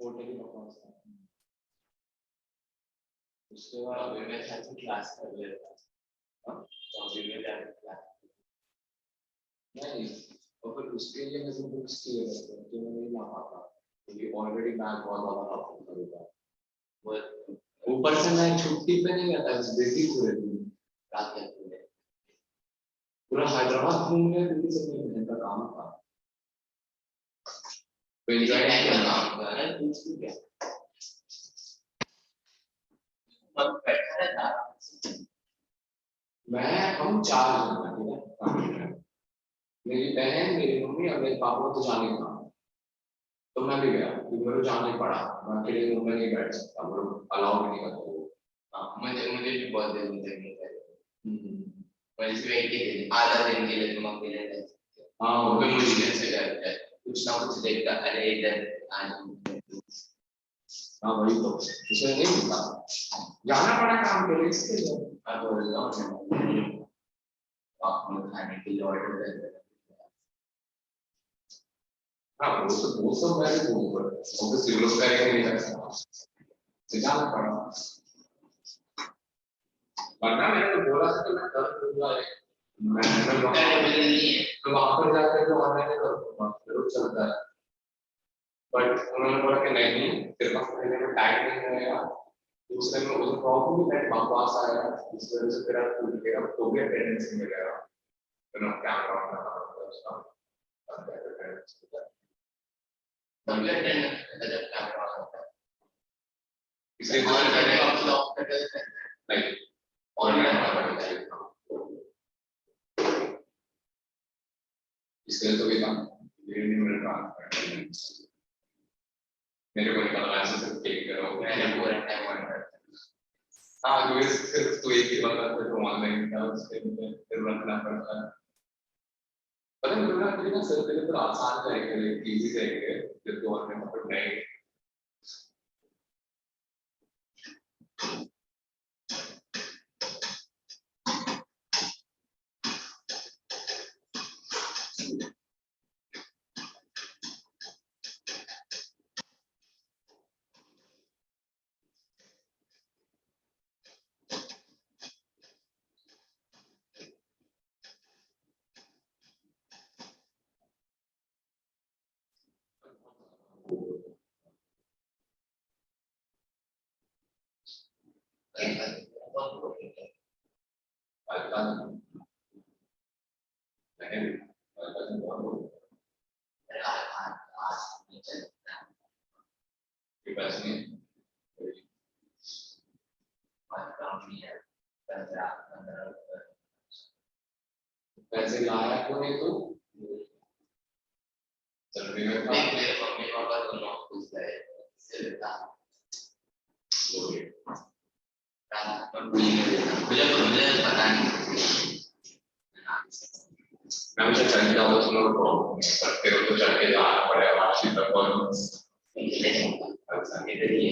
Forte की performance था। उसके बाद मैं शायद क्लास कर लेता था, तो अभी मैं जाकर क्लास नहीं, और फिर उसके लिए मैं बुक्स चाहिए रहते हैं जो मैं नहीं ला पाता क्योंकि ऑलरेडी बैग बहुत ज़्यादा रखा होता है। ऊपर से मैं छुट्टी पे नहीं गया था, बिजी पूरे दिन रात के पूरा हैदराबाद घूम गया क्योंकि सब मेरे का काम था। तो एंजॉय करना काम कर रहा है कुछ भी क्या अब बैठा रहता। मैं हम 4 जन थे, मेरी बहन, मेरी मम्मी और मेरे पापा तो जाने था, तो मैं भी गया क्योंकि मेरे को जाना ही पड़ा। मैं अकेले रूम में नहीं बैठ सकता, वो लोग अलाउ नहीं करते वो। मुझे भी बहुत देर नहीं चाहिए, पर इसमें एक ही आधा दिन के लिए तुम अकेले रह सकते हो। हाँ वो भी मुश्किल से करता है, कुछ ना कुछ देखता, अरे इधर आज हाँ वही तो उसे नहीं मिलता, जाना पड़ा काम के लिए इसके लिए। अब आप खाने के लिए ऑर्डर करते हैं। हाँ वो सब मैं भी बोलूँगा, ऑब्वियसली लोग करेंगे नहीं कर सकता, जाना पड़ा। वरना मैंने तो बोला था कि मैं कर दूंगा, मैं तो वहाँ पर जाकर तो ऑनलाइन कर दूंगा, जरूर चलता है। बट उन्होंने बोला कि नहीं, तेरे पास पहले में टाइम नहीं रहेगा, दूसरे में उसे प्रॉब्लम भी नहीं वापस आएगा, इस वजह से तेरा टूट गया तो भी अटेंडेंस नहीं मिलेगा। तो ना क्या करना है उसका, तभी अटेंडेंस जब क्या होता है, इसलिए ऑनलाइन आप लॉक कर देते हैं, नहीं ऑनलाइन पढ़ना चाहिए। इसलिए तो भी काम नहीं मिल रहा, मेरे को निकलना है सिर्फ टेक करो, मैंने पूरा टाइम वन करता है। हाँ तो सिर्फ तो एक ही बात है, तो ऑनलाइन का उसके लिए फिर रखना पड़ता है। पता नहीं कितना कितना सिर्फ के लिए तो आसान रहेगा, इजी रहेगा, जब तो ऑनलाइन मतलब नहीं। पैसे लाया क्यों नहीं तू? चल मेरे मम्मी पापा दोनों खुश है, सिर्फ मुझे पता नहीं, मैं मुझे चल जाऊँ तो सुनो को, पर तेरे को चल के जाना पड़ेगा वापसी तक और अच्छा इधर ही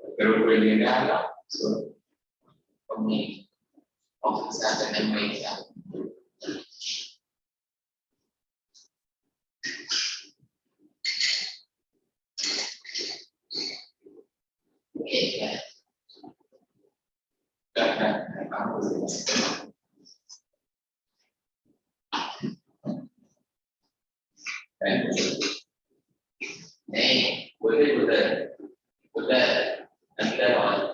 तेरे को लेने आएगा सो मम्मी ऑफिस से आते हैं मैं क्या नहीं उधर उधर उधर अंदर और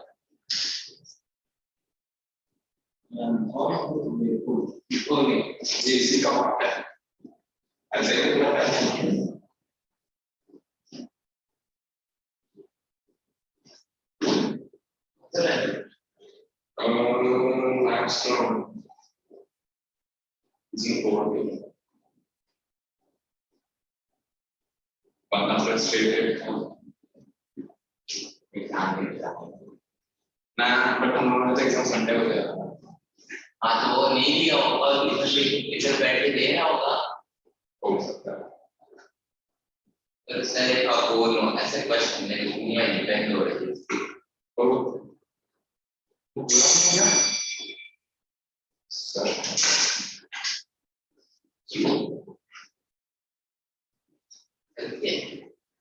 इसी का बात है, ऐसे ही होता है। Limestone is important, but not frustrated. ना बट हम लोगों ने एग्जाम संडे हो गया, हाँ तो वो नहीं लिया होगा, इधर बैठ के दे रहा होगा, हो सकता है। तो सर का बोलो ऐसे क्वेश्चन नहीं दुनिया डिपेंड हो रही है तो पूरा हो गया सर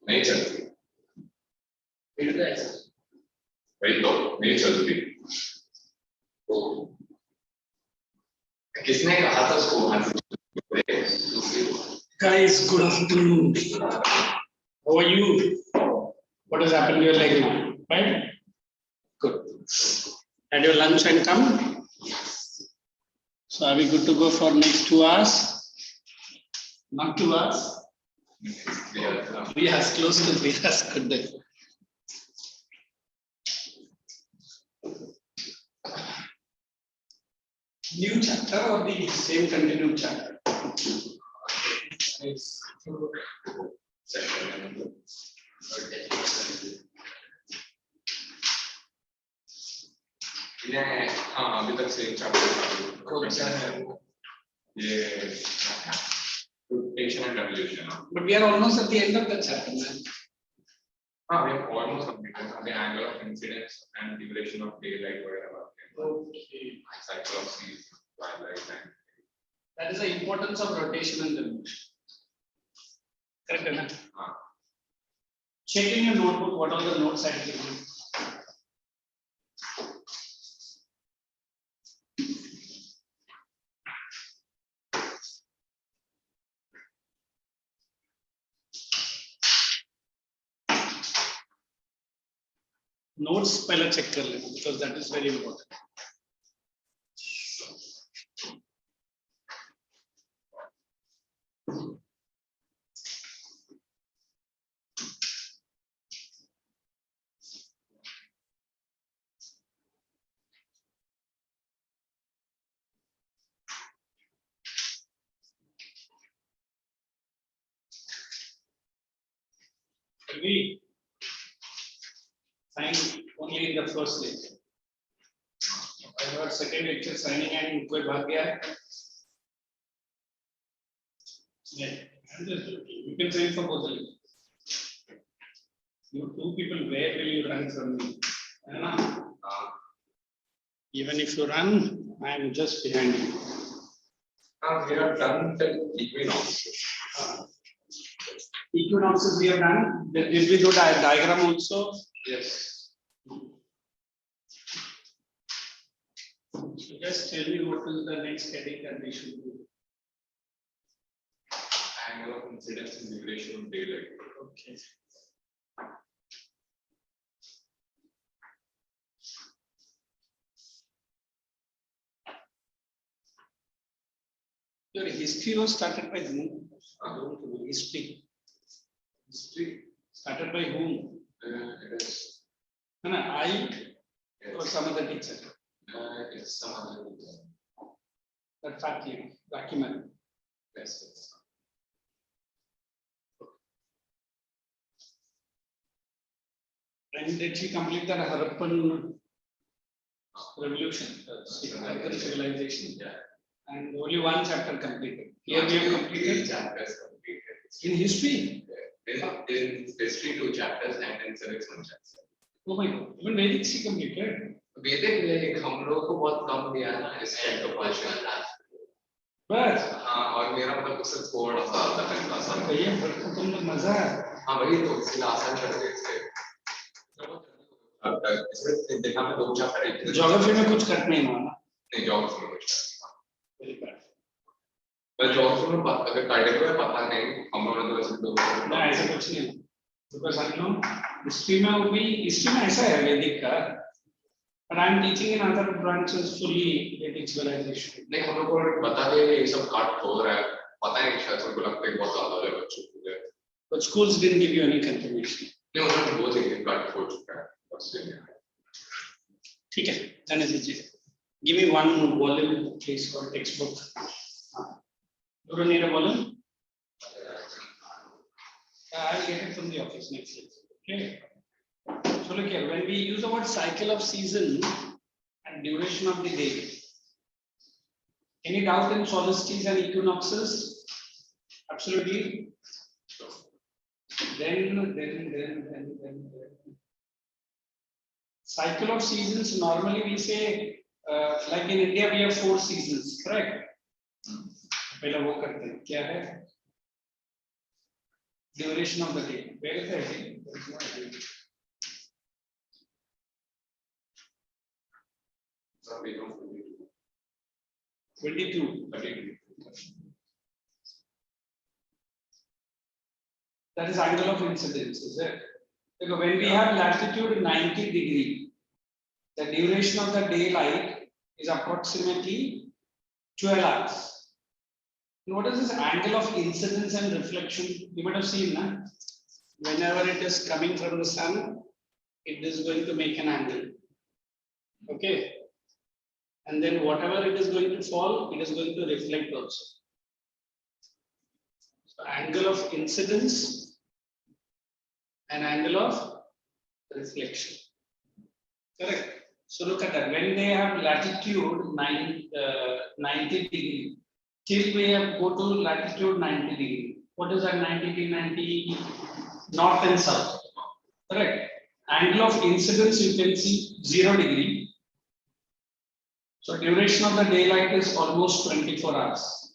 नहीं चलती वही तो नहीं चलती। किसने कहा था उसको? Guys, good afternoon. How are you? What has happened to your leg now? Right? Good. Had your lunch and come? So are we good to go for next 2 hours? Not 2 hours? 3 hours, close to 3 hours. Good day. New chapter or the same continued chapter? हाँ अभी तक same chapter ये rotation and revolution. But we are almost at the end of the chapter, man. We have almost completed the angle of incidence and duration of daylight, whatever. Okay. Cycle of season, twilight, and That is the importance of rotation and revolution. Correct, Anna? Check in your notebook what are the notes I have given. Notes पहले check कर लेना because that is very important. We sign only in the first lecture. I heard second lecture signing and कोई भाग गया है? Yeah, I'm just joking. You can sign for both the lectures. You two people, where will you run from me? Anna? Even if you run, I am just behind you. we have done the equinox. Equinoxes we have done. Did we do diagram also? Yes. So just tell me what is the next heading that we should do. Angle of incidence and duration of daylight. Okay. Your history was started by whom? I don't know. History. History Started by whom? it is No, I or some other teacher. it's some other teacher. That Rakiman. Yes. And did she complete that Harappan revolution, Harappan civilization? Yeah. And only one chapter completed. Here we have completed chapters completed. in history. In history 2 chapters and in civics 1 chapter. Oh my God! Even Vedic she completed. वैदिक में हम लोग को बहुत कम दिया ना इस chapter portion बस और मेरा मतलब उससे थोड़ा सा आता है आसान भैया तुमने मजा है वही तो इसलिए आसान कर दिया इससे अब इसमें देखा मैं 2 चैप्टर ज्योग्राफी में कुछ कट नहीं हुआ ना नहीं ज्योग्राफी में कुछ वेरी बैड पर ज्योग्राफी में अगर काटे हुए पता नहीं हम लोगों ने तो वैसे 2 ना ऐसा कुछ नहीं बिकॉज़ हम लोग हिस्ट्री में वो भी हिस्ट्री में ऐसा है वैदिक का but I am teaching in other branches fully Vedic civilization. नहीं हम लोग को बता दिया ये सब काट हो रहा है पता नहीं शायद उनको लगता है बहुत ज्यादा है बच्चों को But schools didn't give you any confirmation. नहीं उन्होंने बोल दिया काट हो चुका है बस ये ठीक है जाने दीजिए. Give me one volume please for textbook. You don't need a volume? I'll get it from the office next week. Okay. So look here, when we use the word cycle of season and duration of the day, any doubt in solstices and equinoxes? Absolutely. Then. Cycle of seasons, normally we say, like in India we have 4 seasons, correct? पहले वो करते हैं, क्या है? Duration of the day. Where is the heading? So we don't 22. 32. That is angle of incidence, is it? Because when we have latitude 90 degree, the duration of the daylight is approximately 12 hours. And what is this angle of incidence and reflection? You might have seen, na? Whenever it is coming from the sun, it is going to make an angle. Okay. And then whatever it is going to fall, it is going to reflect also. So angle of incidence and angle of reflection. Correct. So look at that. When they have latitude 90 degree, till we have go to latitude 90 degree. What is that 90 degree? 90 north and south. Correct. Angle of incidence you can see 0 degree. So duration of the daylight is almost 24 hours.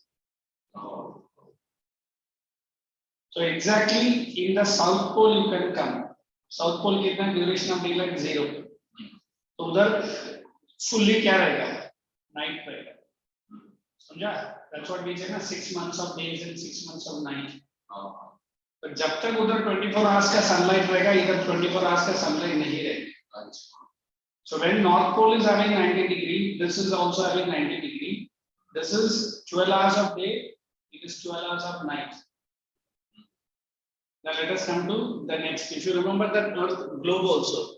So exactly in the south pole you can come. South pole कितना duration of daylight 0. तो उधर fully क्या रहेगा? Night रहेगा. समझा? That's what we say ना 6 months of days and 6 months of night. तो जब तक उधर 24 hours का sunlight रहेगा, इधर 24 hours का sunlight नहीं रहेगा. So when North Pole is having 90 degree, this is also having 90 degree. This is 12 hours of day, it is 12 hours of night. Now let us come to the next. If you remember that Earth globe also,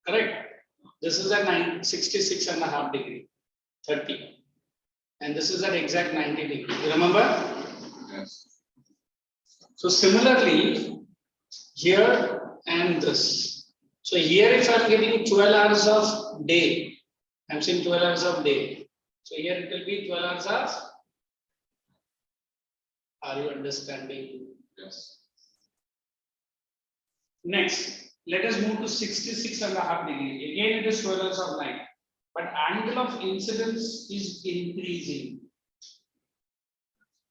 correct? This is at 66.5 degree, 30. And this is at exact 90 degree. You remember? Yes. So similarly, here and this. So here if I am getting 12 hours of day, I am saying 12 hours of day. So here it will be 12 hours of. Are you understanding? Yes. Next, let us move to 66.5 degree. Again, it is 12 hours of night, but angle of incidence is increasing.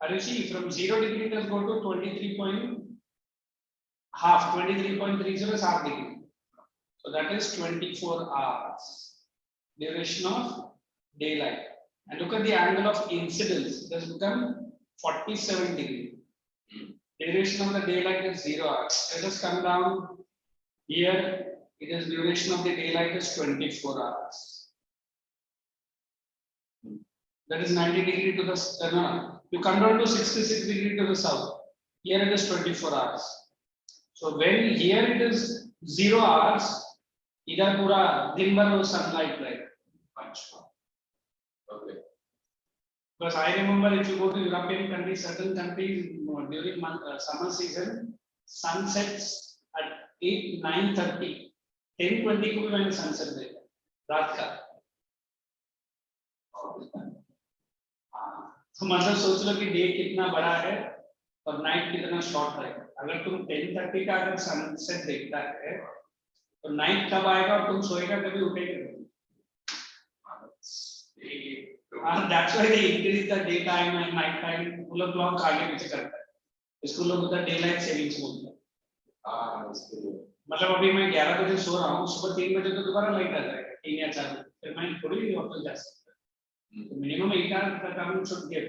Are you see from 0 degree it has go to 23.5, 23.30 is half degree. So that is 24 hours duration of daylight. And look at the angle of incidence. It has become 47 degree. Duration of the daylight is 0 hours. Let us come down here. It is duration of the daylight is 24 hours. That is 90 degree to the no. You come down to 66 degree to the south. Here it is 24 hours. So when here it is 0 hours, इधर पूरा दिन भर वो sunlight रहेगा. Okay. Because I remember if you go to European countries, certain countries during summer season, sun sets at 8, 9:30, 10:20 को भी मैंने sunset देखा रात का. तो मतलब सोच लो कि डे कितना बड़ा है और नाइट कितना शॉर्ट रहेगा. अगर तुम 10:30 का अगर सनसेट देखता है तो नाइट कब आएगा और तुम सोएगा कभी उठेगा. That's why they increase the daytime and night time. वो लोग क्लॉक आगे पीछे करता है. इसको लोग उधर डेलाइट सेविंग्स बोलते हैं. मतलब अभी मैं 11 बजे सो रहा हूँ, सुबह 3 बजे तो दोबारा लाइट आ जाएगा 3 या 4 बजे, फिर मैं थोड़ी वापस जा सकता. तो मिनिमम 8 hours का काम should get.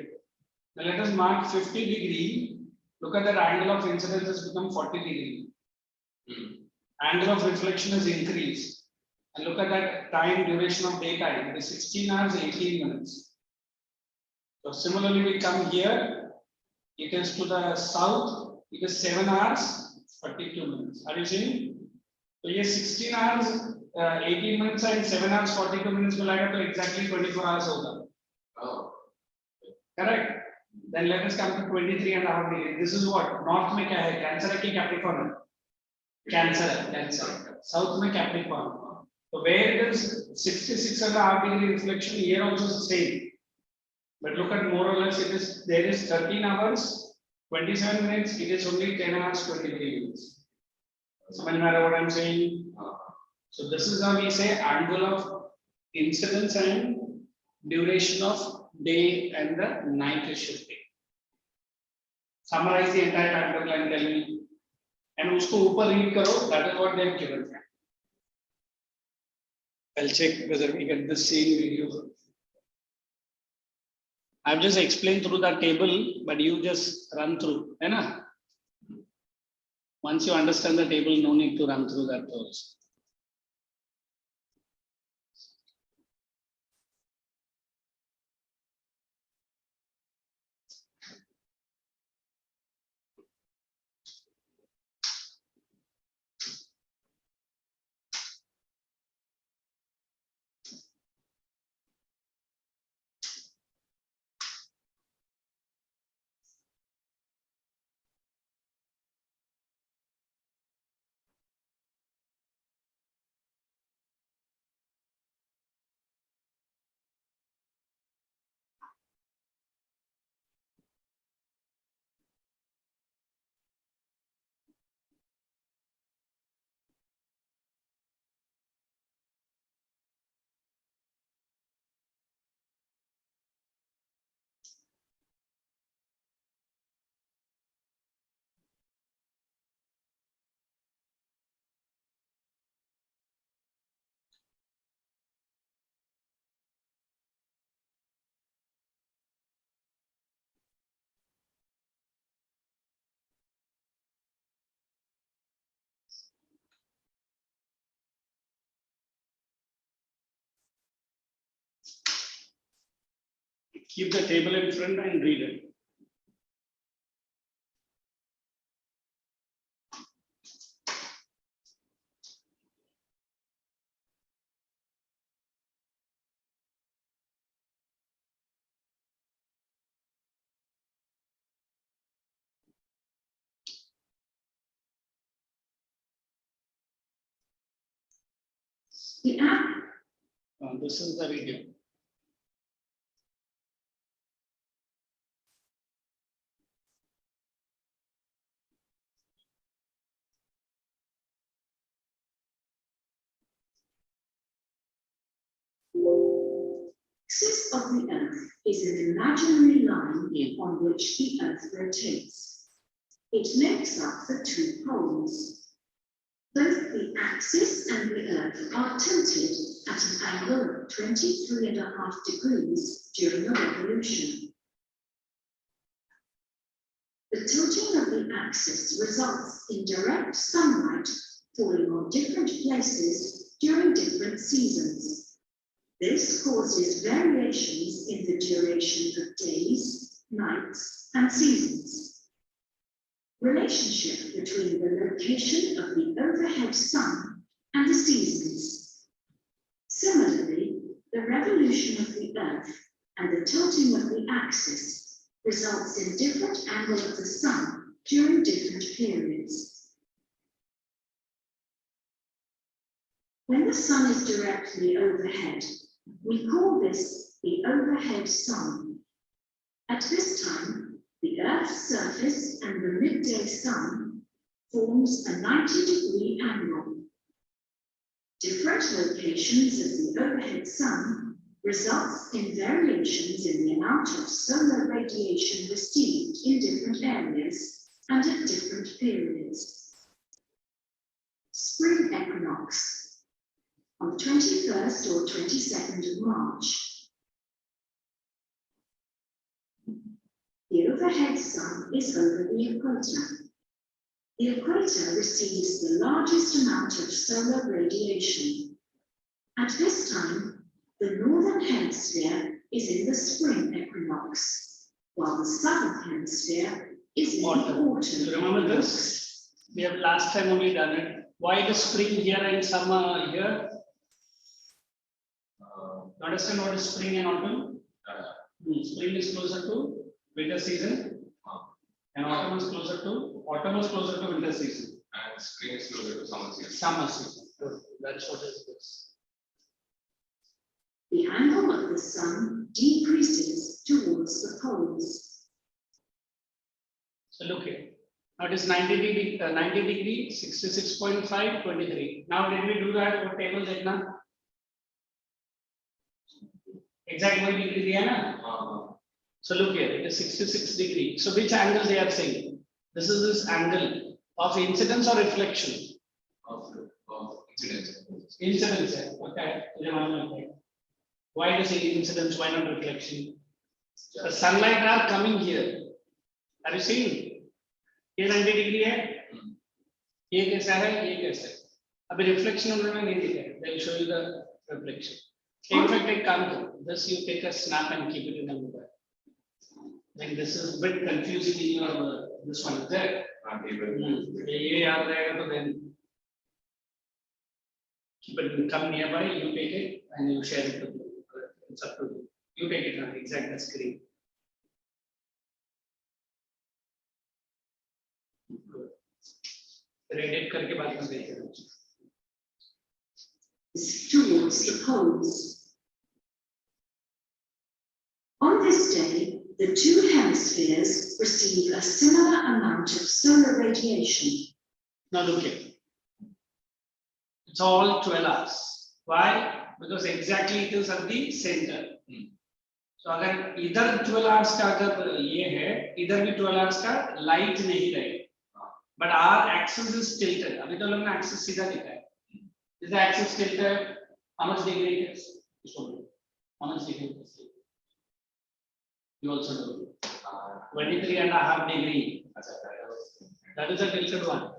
Now let us mark 50 degree. Look at that angle of incidence has become 40 degree. Angle of reflection has increased. And look at that time duration of daytime. It is 16 hours 18 minutes. So similarly, we come here. It is to the south. It is 7 hours 42 minutes. Are you seeing? So ये 16 hours 18 minutes and 7 hours 42 minutes मिलाएगा तो exactly 24 hours होगा. Oh. Correct. Then let us come to 23.5 degree. This is what north में क्या है? Cancer है कि Capricorn? Cancer. Cancer. South में Capricorn. So where it is 66.5 degree reflection, here also is the same. But look at more or less, it is there is 13 hours 27 minutes. It is only 10 hours 23 minutes. Doesn't matter what I'm saying. So this is how we say angle of incidence and duration of day and the night is shifting. Summarize the entire pattern and tell me. And उसको ऊपर read करो. That is what they have given. I'll check whether we get the same video. I've just explained through the table, but you just run through. Hai na? Once you understand the table, no need to run through that also. Keep the table in front and read it. The app. This is the video. Axis of the Earth is an imaginary line on which the Earth rotates. It makes up the two poles. Both the axis and the Earth are tilted at an angle of 23.5 degrees during a revolution. The tilting of the axis results in direct sunlight falling on different places during different seasons. This causes variations in the duration of days, nights, and seasons. Relationship between the location of the overhead sun and the seasons. Similarly, the revolution of the Earth and the tilting of the axis results in different angle of the sun during different periods. When the sun is directly overhead, we call this the overhead sun. At this time, the Earth's surface and the midday sun forms a 90-degree angle. Different locations of the overhead sun results in variations in the amount of solar radiation received in different areas and at different periods. Spring equinox. On the 21st or 22nd of March. The overhead sun is over the equator. The equator receives the largest amount of solar radiation. At this time, the northern hemisphere is in the spring equinox, while the southern hemisphere is in the autumn. So remember this? We have last time only done it. Why the spring here and summer here? Understand what is spring and autumn? Spring is closer to winter season, and autumn is closer to winter season. And spring is closer to summer season. Summer season. Good. That's what is this. The angle of the sun decreases towards the poles. So look here. Now it is 90 degree, 66.5, 23. Now did we do that? What table देखना? Exact वही degree दिया ना? So look here, it is 66 degree. So which angle they are saying? This is this angle of incidence or reflection? Of Incidence. Okay. Why to say incidence? Why not reflection? The sunlight are coming here. Are you seeing? ये 90 degree है. ये कैसा है? ये कैसा है? अभी reflection उन्होंने नहीं दिखा है. They'll show you the reflection. In fact, एक काम करो. Just you take a snap and keep it in the mobile. Like this is a bit confusing in your this one is there. ये याद रहेगा तो then keep it, come nearby. You take it and you share it with you. It's up to you. You take it on exact the screen. Edit करके बाद में देखेंगे. Towards the poles. On this day, the two hemispheres receive a similar amount of solar radiation. Now look here. It's all 12 hours. Why? Because exactly it is at the center. So अगर इधर 12 hours का अगर ये है, इधर भी 12 hours का light नहीं रहेगा. But our axis is tilted. अभी तो लोग ने axis सीधा दिखा है. Is the axis tilted? How much degree it is? How much degree it is? You also know. 23.5 degree. That is a tilted one.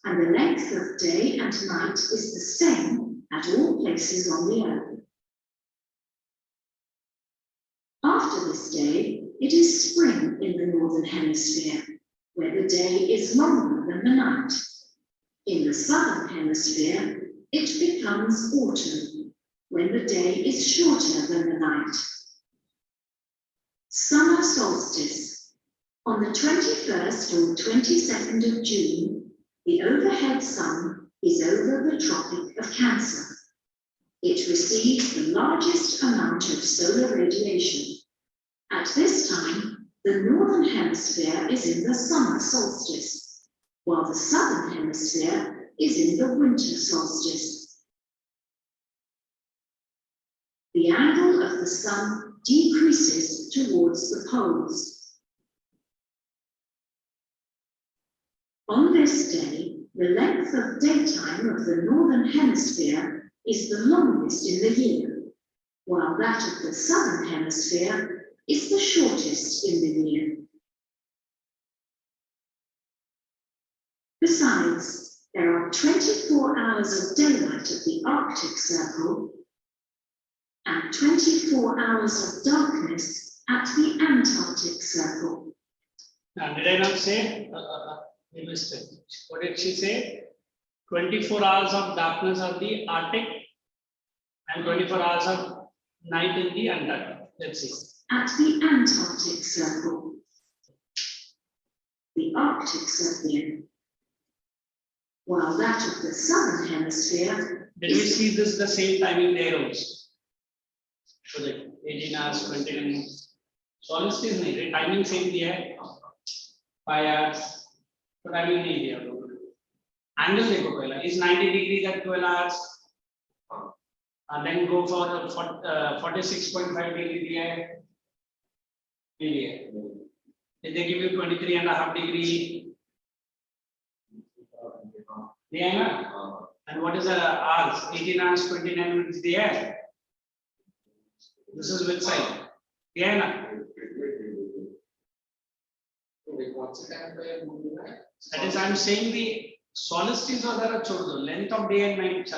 And the length of day and night is the same at all places on the earth. After this day, it is spring in the northern hemisphere, where the day is longer than the night. In the southern hemisphere, it becomes autumn, when the day is shorter than the night. Summer solstice. On the 21st or 22nd of June, the overhead sun is over the Tropic of Cancer. It receives the largest amount of solar radiation. At this time, the northern hemisphere is in the summer solstice, while the southern hemisphere is in the winter solstice. The angle of the sun decreases towards the poles. On this day, the length of daytime of the northern hemisphere is the longest in the year, while that of the southern hemisphere is the shortest in the year. Besides, there are 24 hours of daylight at the Arctic Circle and 24 hours of darkness at the Antarctic Circle. Now, did I not say? You missed it. What did she say? 24 hours of darkness of the Arctic and 24 hours of night in the Antarctic. Let's see. At the Antarctic Circle, the Arctic Circle, while that of the southern hemisphere. Did we see this the same timing there also? So like 18 hours, 20 minutes. Solstice नहीं, timing same दिया है. 5 hours. तो timing नहीं दिया. Angle देखो पहला. Is 90 degrees at 12 hours? And then go for 46.5 degree दिया है. Did they give you 23.5 degree? Yeah. And what is the hours? 18 hours, 29 minutes there. This is which side? Yeah. That is, I'm saying the solstice or the length of day and night.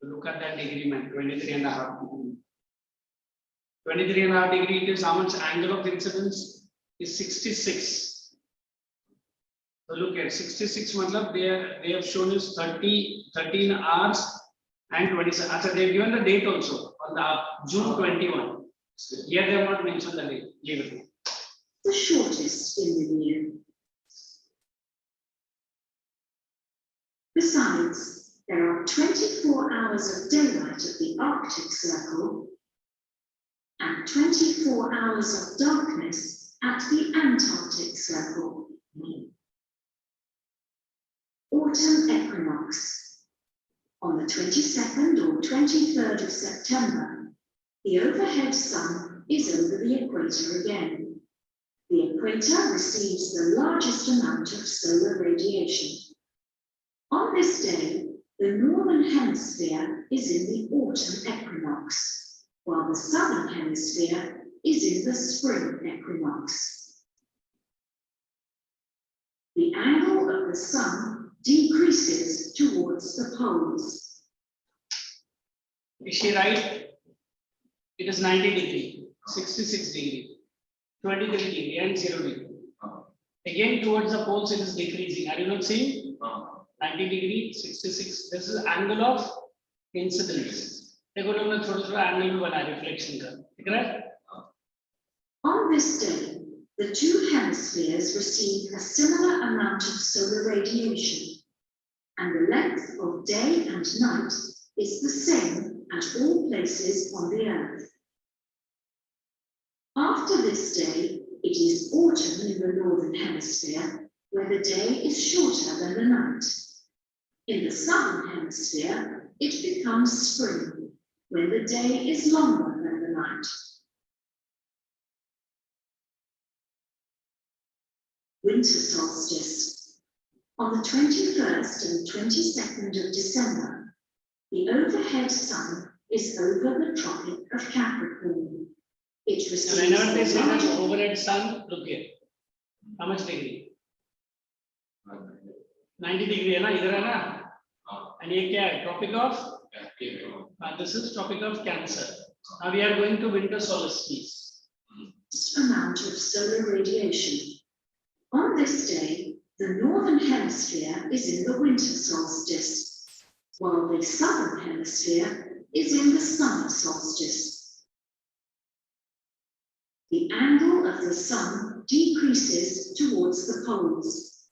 Look at that degree, man. 23.5 degree. 23.5 degree, it is how much angle of incidence is 66. So look at 66 matlab they have shown is 13 hours and 27. Achha, they have given the date also on the June 21. Here they have not mentioned the date. Leave it. The shortest in the year. Besides, there are 24 hours of daylight at the Arctic Circle and 24 hours of darkness at the Antarctic Circle. Autumn equinox. On the 22nd or 23rd of September, the overhead sun is over the equator again. The equator receives the largest amount of solar radiation. On this day, the northern hemisphere is in the autumn equinox, while the southern hemisphere is in the spring equinox. The angle of the sun decreases towards the poles. Is she right? It is 90 degree, 66 degree, 23 degree, and 0 degree. Again, towards the poles, it is decreasing. Are you not seeing? 90 degree, 66. This is angle of incidence. देखो लोग ने छोटा-छोटा angle भी बनाया reflection का, ठीक है? On this day, the two hemispheres receive a similar amount of solar radiation, and the length of day and night is the same at all places on the earth. After this day, it is autumn in the northern hemisphere, where the day is shorter than the night. In the southern hemisphere, it becomes spring, when the day is longer than the night. Winter solstice. On the 21st and 22nd of December, the overhead sun is over the Tropic of Capricorn. It receives Whenever they say that larger- overhead sun, look here. How much degree? 90 degree है ना, इधर है ना? And ये क्या है? Tropic of? This is Tropic of Cancer. Now we are going to winter solstice. amount of solar radiation. On this day, the northern hemisphere is in the winter solstice, while the southern hemisphere is in the summer solstice. The angle of the sun decreases towards the poles.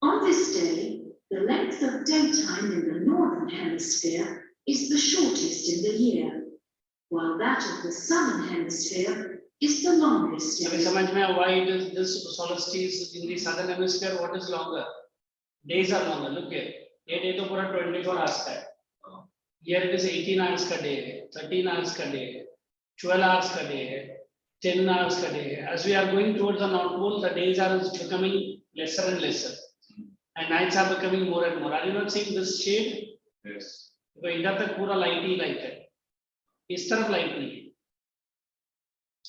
On this day, the length of daytime in the northern hemisphere is the shortest in the year, while that of the southern hemisphere is the longest in अभी the year. समझ में आया why it is this solstice in the southern hemisphere? What is longer? Days are longer. Look here. ये day तो पूरा 24 hours का है. Here it is 18 hours का day है, 13 hours का day है, 12 hours का day है, 10 hours का day है. As we are going towards the North Pole, the days are becoming lesser and lesser, and nights are becoming more and more. Are you not seeing this shade? Yes. तो इधर तक पूरा light ही light है. इस तरफ light नहीं है.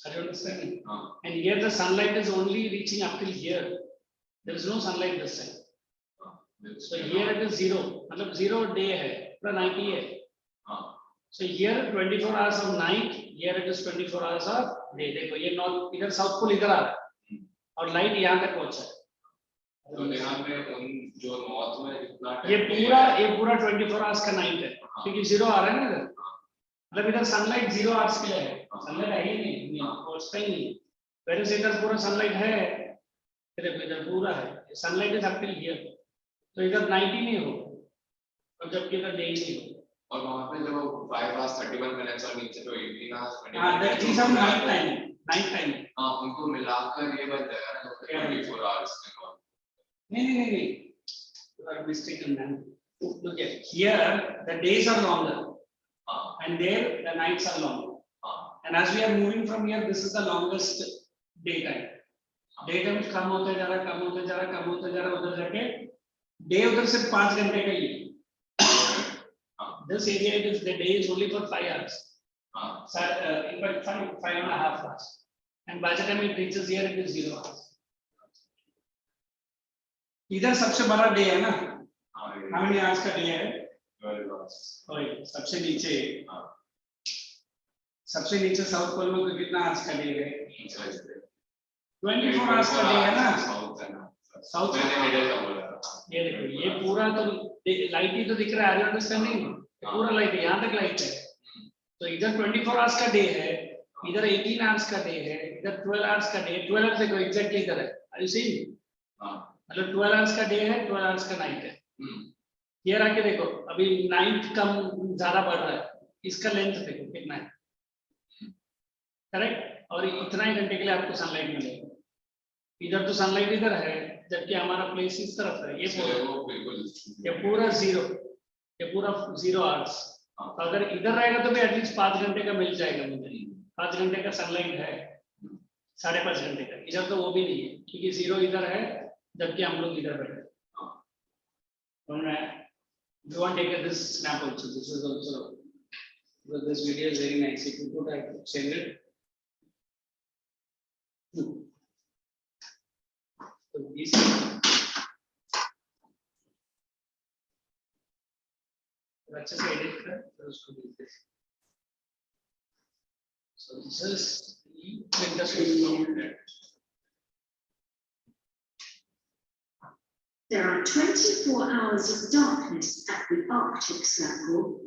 Are you understanding? And here the sunlight is only reaching up till here. There is no sunlight this side. So here it is zero. मतलब zero day है. पूरा night ही है. So here 24 hours of night. Here it is 24 hours of day. देखो ये north इधर south pole इधर आ रहा है. और light यहाँ तक पहुँचा है. तो यहाँ पे उन जो नॉर्थ में इतना ये पूरा 24 hours का night है. क्योंकि zero आ रहा है ना इधर. मतलब इधर सनलाइट 0 आवर्स के लिए है. सनलाइट है ही नहीं, पहुंचता ही नहीं. वैसे इधर पूरा सनलाइट है, इधर पूरा है. Sunlight is up till here. तो इधर नाइट ही नहीं हो, और जबकि इधर डे ही नहीं हो. और वहाँ पे जो 5 hours 31 minutes और नीचे तो 18 hours 20 हां, that is of night time. Night time हाँ, उनको मिलाकर ये बन जाएगा ना 24 hours में. नहीं. You are mistaken, man. Look at here, the days are longer. And there the nights are longer. And as we are moving from here, this is the longest daytime. Daytime कम होते जा रहा उधर जाके day उधर सिर्फ 5 घंटे का ही है. This area it is the day is only for 5 hours. In fact 5.5 hours. And by the time it reaches here it is 0 hours. इधर सबसे बड़ा डे है ना. How many hours का डे है? 12 hours. सबसे नीचे साउथ पोल में कितना आवर्स का डे है? 24 आवर्स का डे है ना. साउथ ये देखो ये पूरा तो लाइट ही तो दिख रहा है. Are you understanding? पूरा लाइट है, यहाँ तक लाइट है. तो इधर 24 आवर्स का डे है, इधर 18 आवर्स का डे है, इधर 12 आवर्स का डे है. 12 आवर्स देखो एग्जैक्टली इधर है. Are you seeing? मतलब 12 आवर्स का डे है, 12 आवर्स का नाइट है. ये आके देखो अभी नाइट कम ज्यादा बढ़ रहा है. इसका लेंथ देखो कितना है. करेक्ट. और इतना ही घंटे के लिए आपको सनलाइट मिलेगा. इधर तो सनलाइट इधर है, जबकि हमारा प्लेस इस तरफ है. ये पूरा 0 आवर्स. अगर इधर रहेगा तो भी एटलीस्ट 5 घंटे का मिल जाएगा मुझे. 5 घंटे का सनलाइट है, 5.5 घंटे का. इधर तो वो भी नहीं है क्योंकि 0 इधर है जबकि हम लोग इधर बैठे. You want to take this snap also. This is also because this video is very nice. If you put, I could send it. So this. Let's just edit this. So this is the printer switch. There are 24 hours of darkness at the Arctic Circle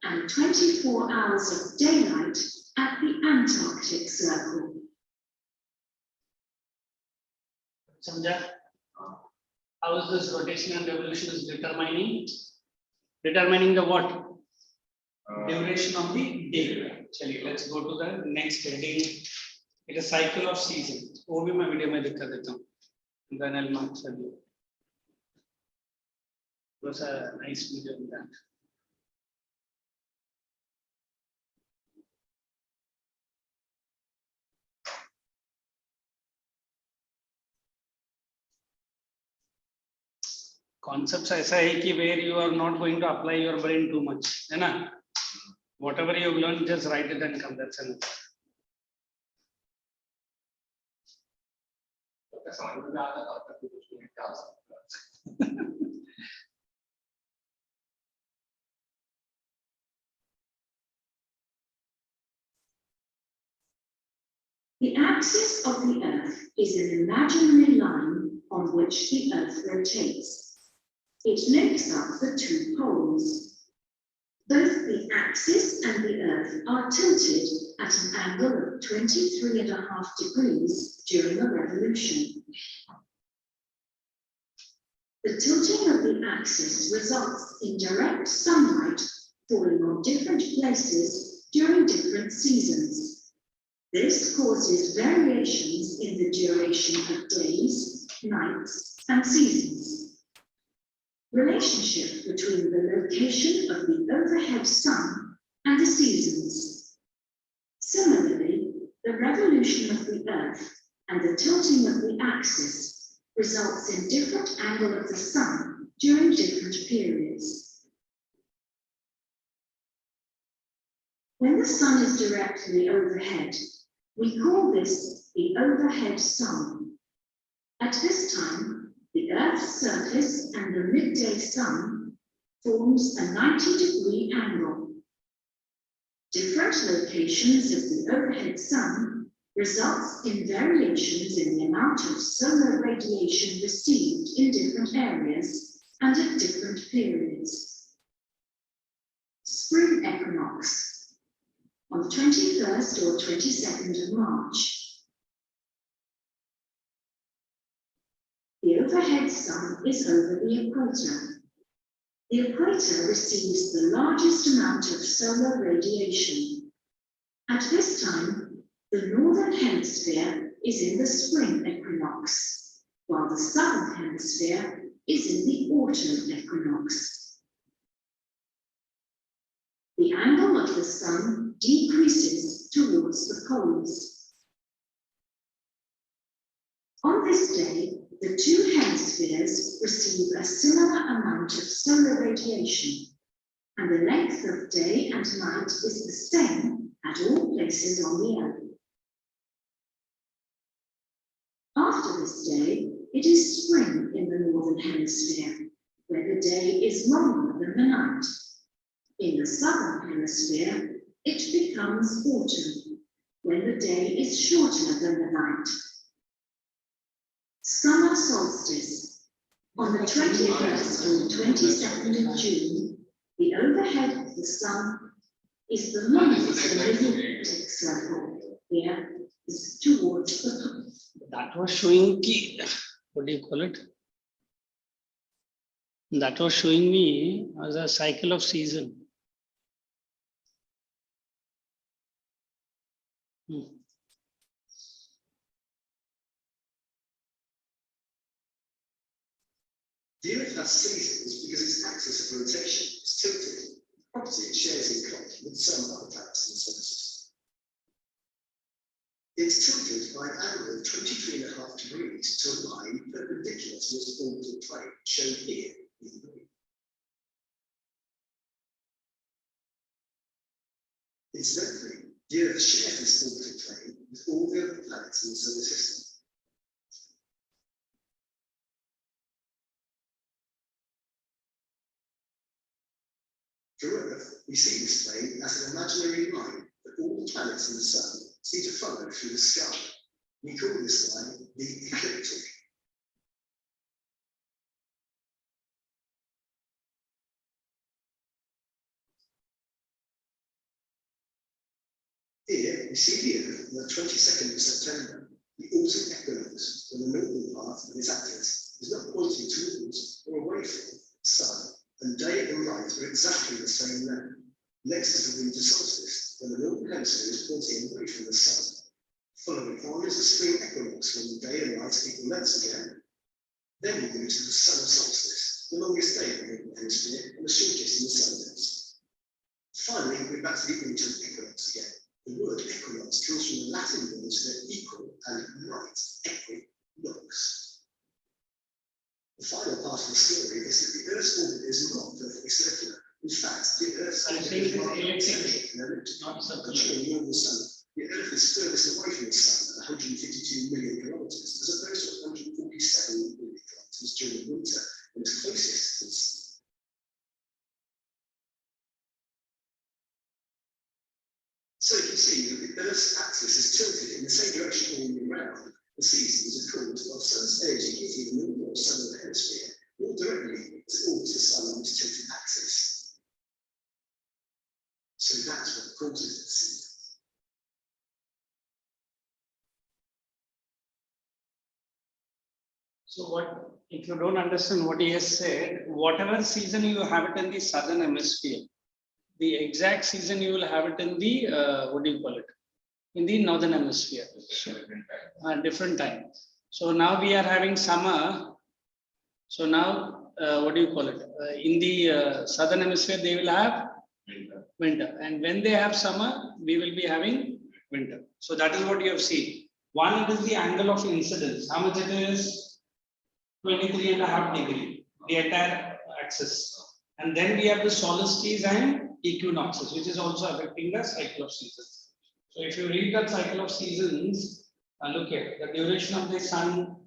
and 24 hours of daylight at the Antarctic Circle. Samjha? How is this rotation and revolution is determining? Determining the what? Duration of the day. Chaliye, let's go to the next heading. It is cycle of season. वो भी मैं video में दिखा देता हूँ. Then I'll mark for you. It was a nice video in that. Concepts ऐसा है कि where you are not going to apply your brain too much, है ना? Whatever you learn, just write it and come. That's enough. The axis of the Earth is an imaginary line on which the Earth rotates. It makes up the two poles. Both the axis and the Earth are tilted at an angle of 23.5 degrees during the revolution. The tilting of the axis results in direct sunlight falling on different places during different seasons. This causes variations in the duration of days, nights, and seasons. Relationship between the location of the overhead sun and the seasons. Similarly, the revolution of the Earth and the tilting of the axis results in different angle of the sun during different periods. When the sun is directly overhead, we call this the overhead sun. At this time, the Earth's surface and the midday sun forms a 90-degree angle. Different locations of the overhead sun results in variations in the amount of solar radiation received in different areas and at different periods. Spring equinox on 21st or 22nd of March. The overhead sun is over the equator. The equator receives the largest amount of solar radiation. At this time, the northern hemisphere is in the spring equinox, while the southern hemisphere is in the autumn equinox. The angle of the sun decreases towards the poles. On this day, the two hemispheres receive a similar amount of solar radiation, and the length of day and night is the same at all places on the Earth. After this day, it is spring in the northern hemisphere, where the day is longer than the night. In the southern hemisphere, it becomes autumn, when the day is shorter than the night. Summer solstice. On the 21st or 22nd of June, the overhead of the sun is the longest in the ecliptic circle. Here is towards the pole. That was showing key. What do you call it? That was showing me as a cycle of season. The Earth has seasons because its axis of rotation is tilted, a property it shares in common with some other planets in the solar system. It's tilted by an angle of 23.5 degrees to a line perpendicular to its orbital plane, shown here in green. Incidentally, the Earth shares this orbital plane with all the other planets in the solar system. For Earth, we see this plane as an imaginary line that all the planets in the Sun seem to follow through the sky. We call this line the ecliptic. Here, we see the Earth on the 22nd of September, the autumn equinox, when the northern part of its axis is not pointing towards or away from the Sun, and day and night are exactly the same length. Next is the winter solstice, when the northern hemisphere is pointing away from the Sun. Following on is the spring equinox, when the day and night are equal lengths again. Then we move to the summer solstice, the longest day in the northern hemisphere and the shortest in the southern hemisphere. Finally, we're back to the autumn equinox again. The word equinox comes from the Latin words for equal and night, equinox. The final part of the story is that the Earth's orbit is not perfectly circular. In fact, the Earth's orbit is rather eccentric and elliptical, controlling the Sun. The Earth is furthest away from the Sun at 152 million kilometers, as opposed to 147 million kilometers during winter, when it's closest to the Sun. So you can see that the Earth's axis is tilted in the same direction all year round. The seasons are called while sun's energy hitting the northern or southern hemisphere more directly as it orbits the Sun on its tilted axis. So that's what causes the seasons. So what, if you don't understand what he has said, whatever season you have it in the southern hemisphere, the exact season you will have it in the, what do you call it? In the northern hemisphere. Different time. So now we are having summer. So now, what do you call it? In the southern hemisphere, they will have winter. And when they have summer, we will be having winter. So that is what you have seen. One, it is the angle of incidence. How much it is? 23.5 degree, the entire axis. And then we have the solstices and equinoxes, which is also affecting the cycle of seasons. So if you read that cycle of seasons, look at the duration of the sun,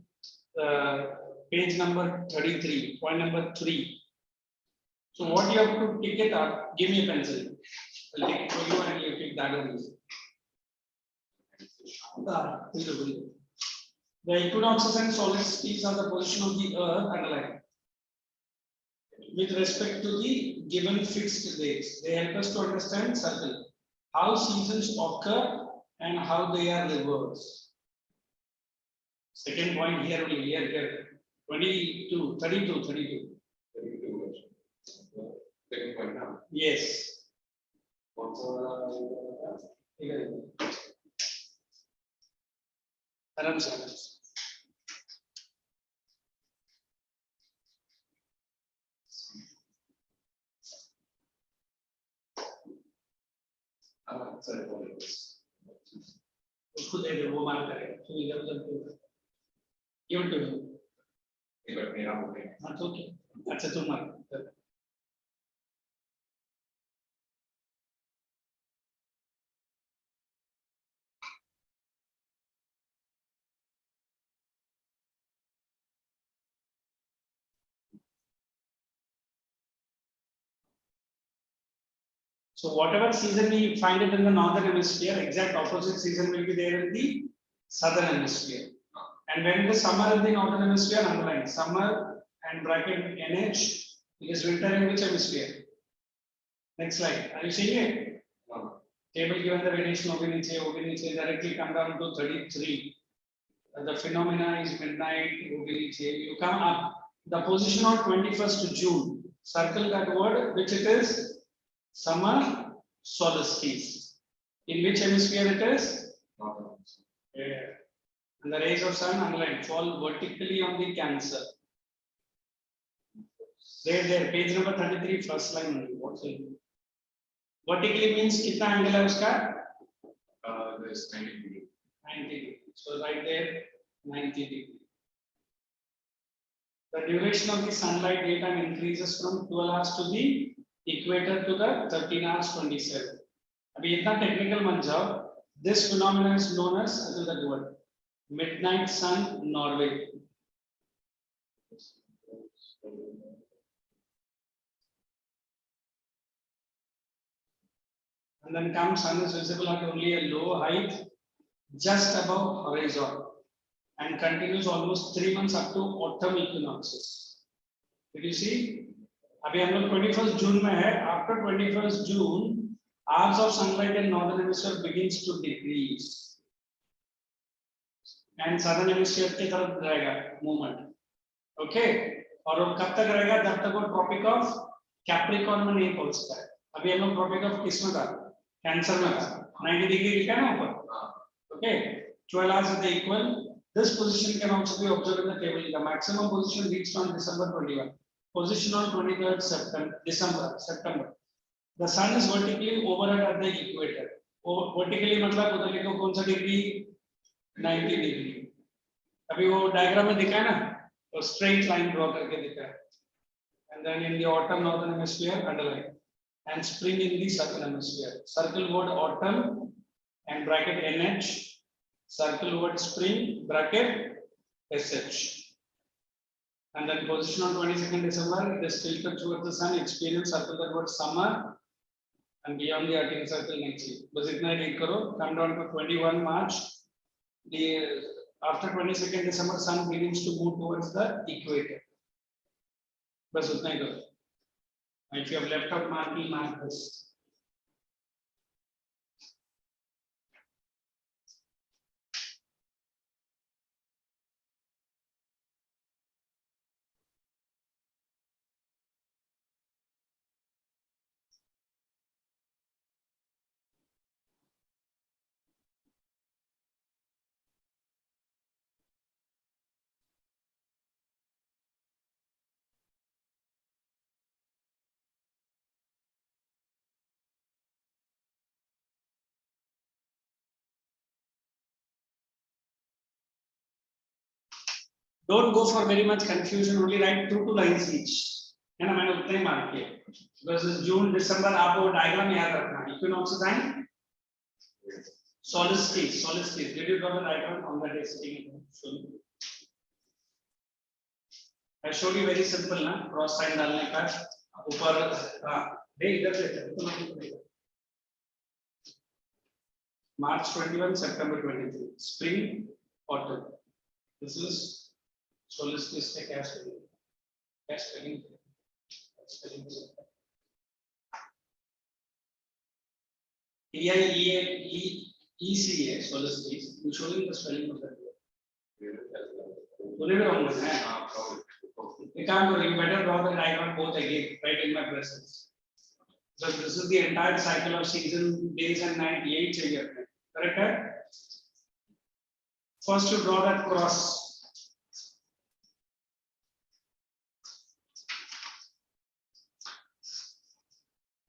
page number 33, point number 3. So what you have to pick it up, give me a pencil. I'll take it for you and you pick that one. The equinoxes and solstices are the position of the Earth underlined with respect to the given fixed dates. They help us to understand circle, how seasons occur and how they are reversed. Second point here, here, 22, 32. Second point now. Yes. उसको दे दे वो मार करेगा तो इधर उधर क्यों तो एक बार मेरा हो गया हाँ तो अच्छा तुम मार So whatever season we find it in the northern hemisphere, exact opposite season will be there in the southern hemisphere. And when the summer in the northern hemisphere, underline summer and bracket NH, it is winter in which hemisphere? Next slide. Are you seeing it? No. Table given the radiation OB directly come down to 33. The phenomena is midnight, OB you come up. The position on 21st of June. Circle that word, which it is. Summer solstice. In which hemisphere it is? Yeah. And the rays of sun underline fall vertically on the Cancer. There, page number 33, first line only. What's it? Vertically means kitna angle hai uska? There's 90 degree. 90 degrees. So right there, 90 degrees. The duration of the sunlight daytime increases from 12 hours to the equator to the 13 hours 27. अभी इतना technical मत जाओ. This phenomenon is known as that word midnight sun Norway. And then comes sun is visible at only a low height just above horizon and continues almost 3 months up to autumn equinoxes. Did you see? अभी हम लोग 21st June में है. After 21st June, hours of sunlight in northern hemisphere begins to decrease, and southern hemisphere की तरफ रहेगा movement. Okay? और वो कब तक रहेगा? जब तक वो ट्रॉपिक ऑफ कैप्रिकॉर्न में नहीं पहुंचता है. अभी हम लोग ट्रॉपिक ऑफ किस में था? कैंसर में था. 90 डिग्री लिखा है ना ऊपर. Okay? 12 hours is the equal. This position can also be observed in the table. The maximum position reached on December 21. Position on 23rd September. The sun is vertically overhead at the equator. Vertically मतलब उधर लिखो कौन सा degree? 90 degree. अभी वो diagram में दिखा है ना? वो straight line draw करके दिखा है. And then in the autumn northern hemisphere underline. And spring in the southern hemisphere. Circle word autumn and bracket NH. Circle word spring bracket SH. And then position on 22nd December, it is tilted towards the sun. Experience circle that word summer and beyond the Arctic circle next week. बस इतना ही read करो. Come down to 21 March. After 22nd December, sun begins to move towards the equator. बस उतना ही करो. If you have left out marking, mark this. Don't go for very much confusion. Only write 2 lines each. है ना? मैंने उतना ही mark किया. Because June, December आप वो diagram याद रखना. Equinoxes and solstice. Solstice. Did you draw the diagram on that day sitting? I showed you very simple ना. Cross sign डालने का. ऊपर दे इधर से. March 21, September 23. Spring, autumn. This is solstice का क्या spelling? क्या spelling? EIECE solstice. You showing the spelling of that word. बोले ना हम हैं. You can't do. You better draw the diagram both again, right in my presence. So this is the entire cycle of season, days and night. यही चाहिए अपने. Correct है? First you draw that cross.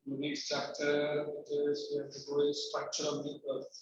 The next chapter is we have to go is structure of the earth.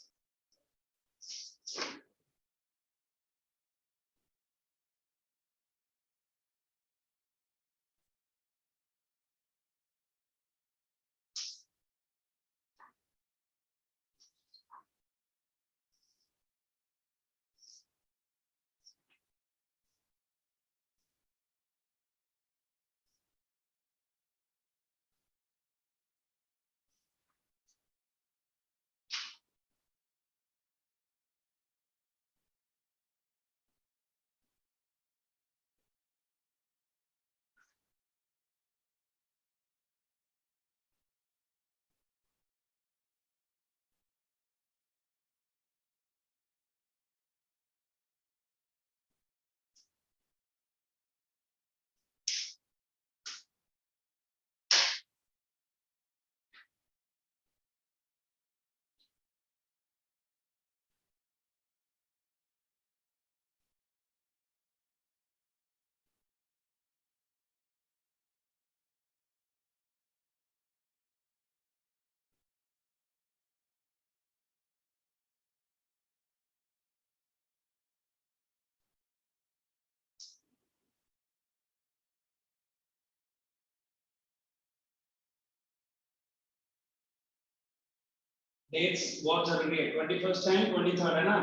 dates was already 21st and 23rd, है ना?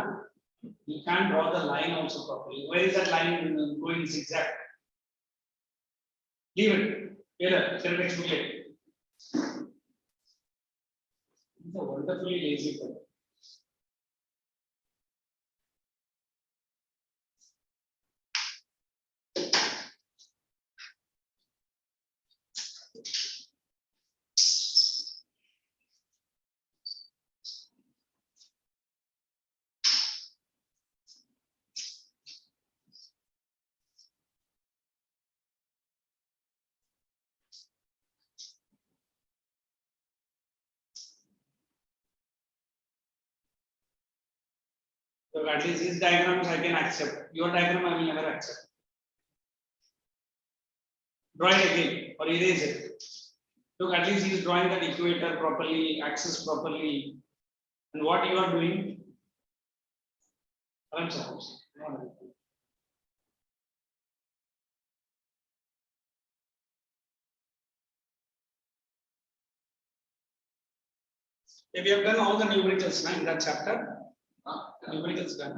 You can't draw the line also properly. Where is that line going zigzag? Leave it. Here, textbook. He's a wonderfully lazy fellow. So at least his diagrams I can accept. Your diagram I will never accept. Draw it again or erase it. Look, at least he is drawing that equator properly, axis properly. And what you are doing? I'm sorry. If you have done all the numericals in that chapter, numericals done.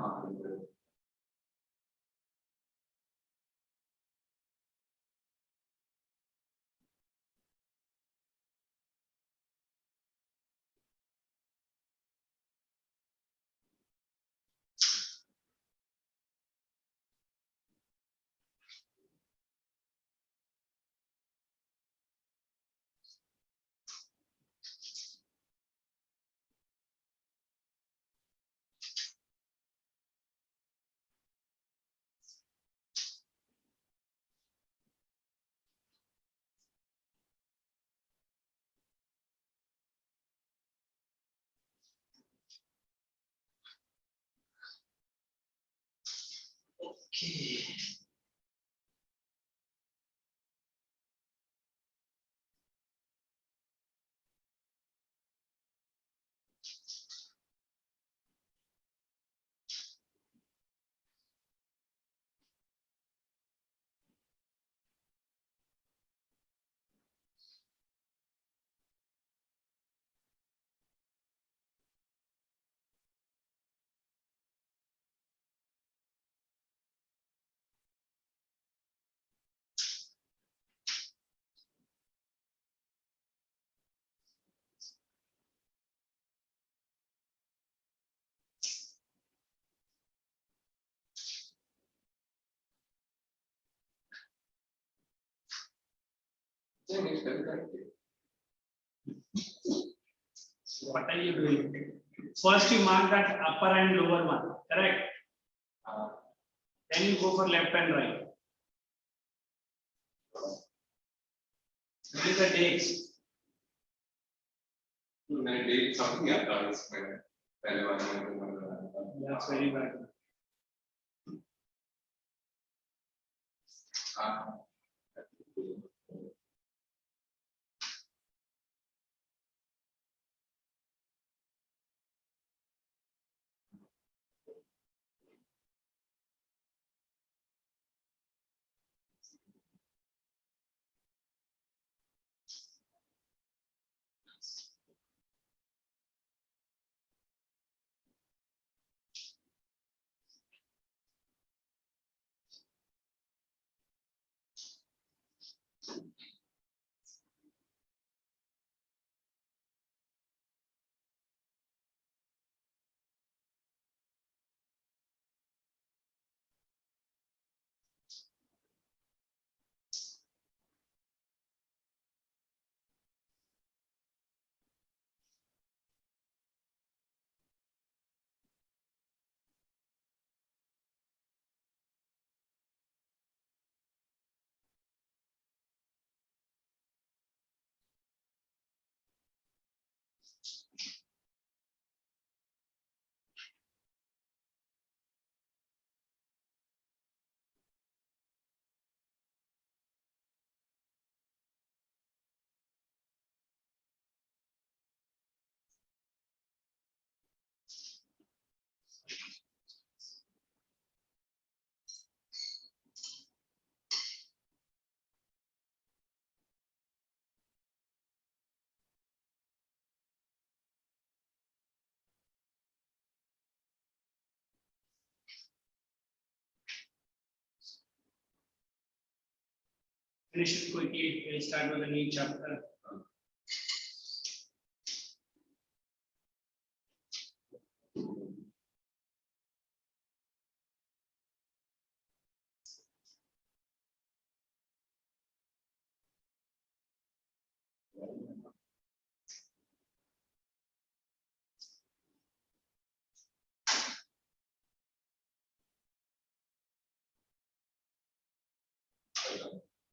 Okay. What are you doing? First you mark that upper and lower one, correct? Then you go for left and right. What is the dates? मैंने date समझ नहीं आता इसमें पहले वाले में That's very bad. finish it quickly. We'll start with a new chapter.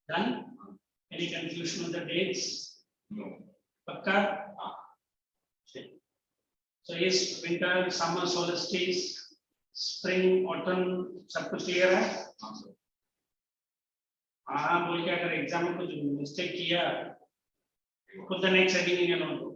Done? Any confusion with the dates? No. Pakka? So yes, winter, summer solstice, spring, autumn, सब कुछ clear है? हाँ बोल के अगर एग्जाम में कुछ मिस्टेक किया, put the next heading in your notebook.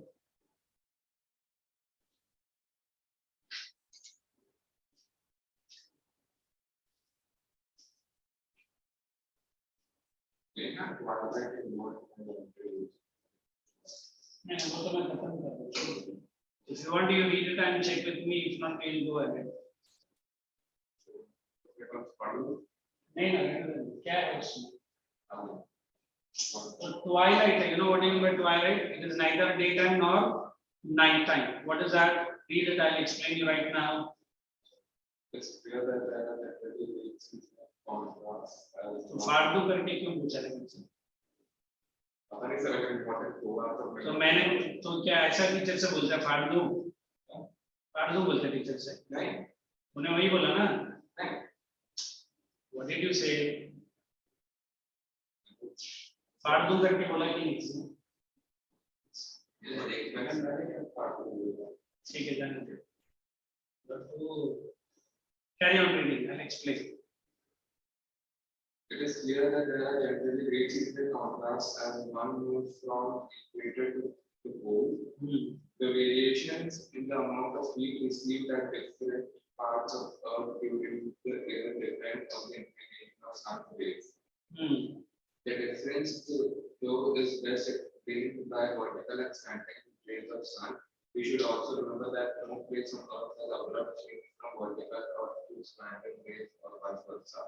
If you want to read it and check with me, if not, we'll go ahead. नहीं क्या है उसमें? Twilight, you know what do you mean by twilight? It is neither daytime nor night time. What is that? Read it, I'll explain you right now. It's clear that तो फाड़ू करके क्यों पूछा है मुझसे? पता नहीं सर, अगर इम्पोर्टेंट होगा तो मैंने तो क्या ऐसा टीचर से बोलता है फाड़ दूं बोलते टीचर से? नहीं, उन्हें वही बोला ना? नहीं। What did you say? फाड़ दूं करके बोला कि नहीं? ठीक है जाने दो। Carry on reading, I'll explain. It is clear that there are generally great seasonal contrasts as one moves from equator to the pole. The variations in the amount of heat received at different parts of Earth during the year depend on the inclination of sun rays. The difference, though, is best explained by vertical and slanting rays of sun. We should also remember that no place on Earth has abrupt change from vertical or to slanting rays or vice versa.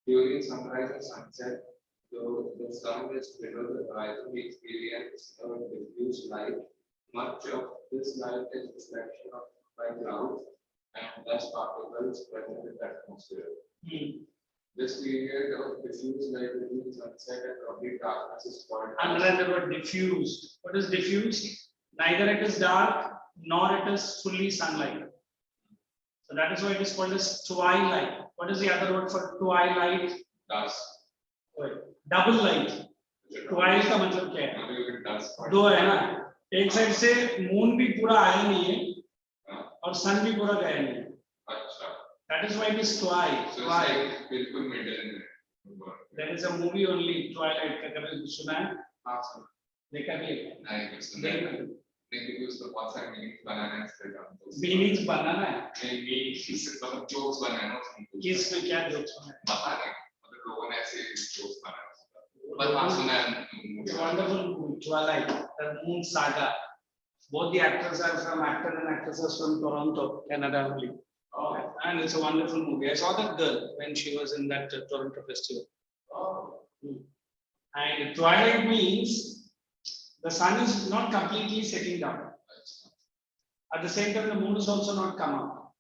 During sunrise and sunset, though the sun is below the horizon, we experience a diffuse light. Much of this light is reflection by clouds and dust particles present in the atmosphere. This period of diffuse light between sunset and complete darkness is called. Underline the word diffused. What is diffused? Neither it is dark nor it is fully sunlight. So that is why it is called as twilight. What is the other word for twilight? Dusk. Double light. Twilight का मतलब क्या है? दो है ना? एक side से moon भी पूरा आया नहीं है और सन भी पूरा गया नहीं है. That is why it is twilight. So twilight. बिल्कुल middle में. There is a movie only Twilight का कभी सुना है? हाँ सुना. देखा भी है? नहीं कुछ सुना है. नहीं उसको बहुत सारे मीनिंग्स बनाना है इसके काम. मीनिंग्स बनाना है? नहीं मीनिंग्स मतलब जोक्स बनाना है. किस में क्या जोक्स बनाए? पता नहीं. मतलब लोगों ने ऐसे जोक्स बनाए. बस हाँ सुना है. It's a wonderful movie, Twilight, the Moon Saga. Both the actors are from actors and actresses from Toronto, Canada only. Oh. And it's a wonderful movie. I saw that girl when she was in that Toronto festival. Oh. And twilight means the sun is not completely setting down. At the same time, the moon is also not come up.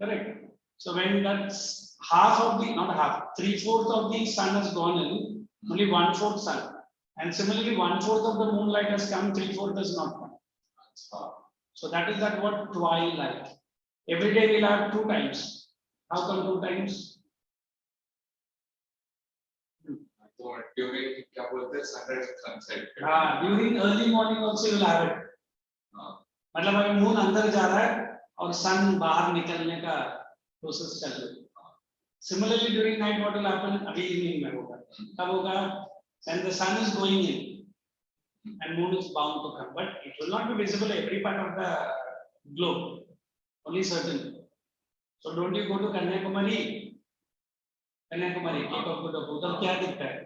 Correct. So when that's half of the, not half, 3/4 of the sun has gone in, only 1/4 sun. And similarly, 1/4 of the moonlight has come, 3/4 has not come. So that is that word twilight. Every day we'll have 2 times. How come 2 times? During sunrise and sunset. During early morning also you will have it. मतलब अभी moon अंदर जा रहा है और सन बाहर निकलने का प्रोसेस चल रहा है. Similarly, during night, what will happen? अभी इवनिंग में होगा. कब होगा? When the sun is going in and moon is bound to come, but it will not be visible every part of the globe. Only certain. So don't you go to Kanyakumari? Kanyakumari, Cape of Good Hope. उधर क्या दिखता है?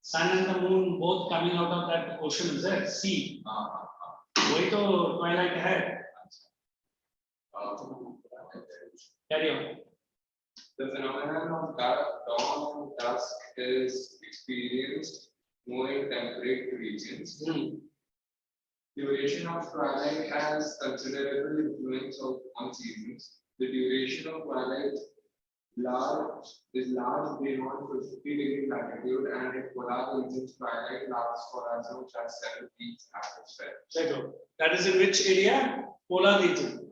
Sun and the moon both coming out of that ocean, is there? Sea. वही तो twilight है. Carry on. The phenomenon of dawn and dusk is experienced more in temperate regions. Duration of twilight has considerable influence on seasons. The duration of twilight is large beyond 50-degree latitude, and in polar regions, twilight lasts for as much as 7 weeks at a stretch. That is in which area? Polar region.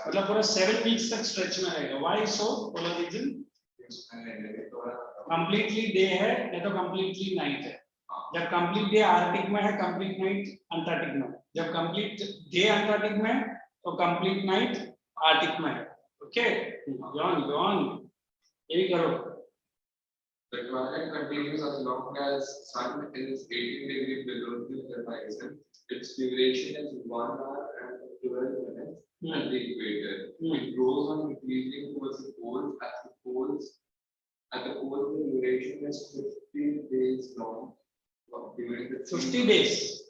मतलब पूरा 7 weeks तक stretch में रहेगा. Why so? Polar region? Completely day है, नहीं तो completely night है. जब complete day Arctic में है, complete night Antarctic में. जब complete day Antarctic में है, तो complete night Arctic में है. Okay? Go on. यही करो. The twilight continues as long as sun is 18 degrees below the horizon. Its duration is 1 hour and 12 minutes at the equator. It goes on increasing towards the poles. At the poles, the duration is 50 days long. During the 50 days.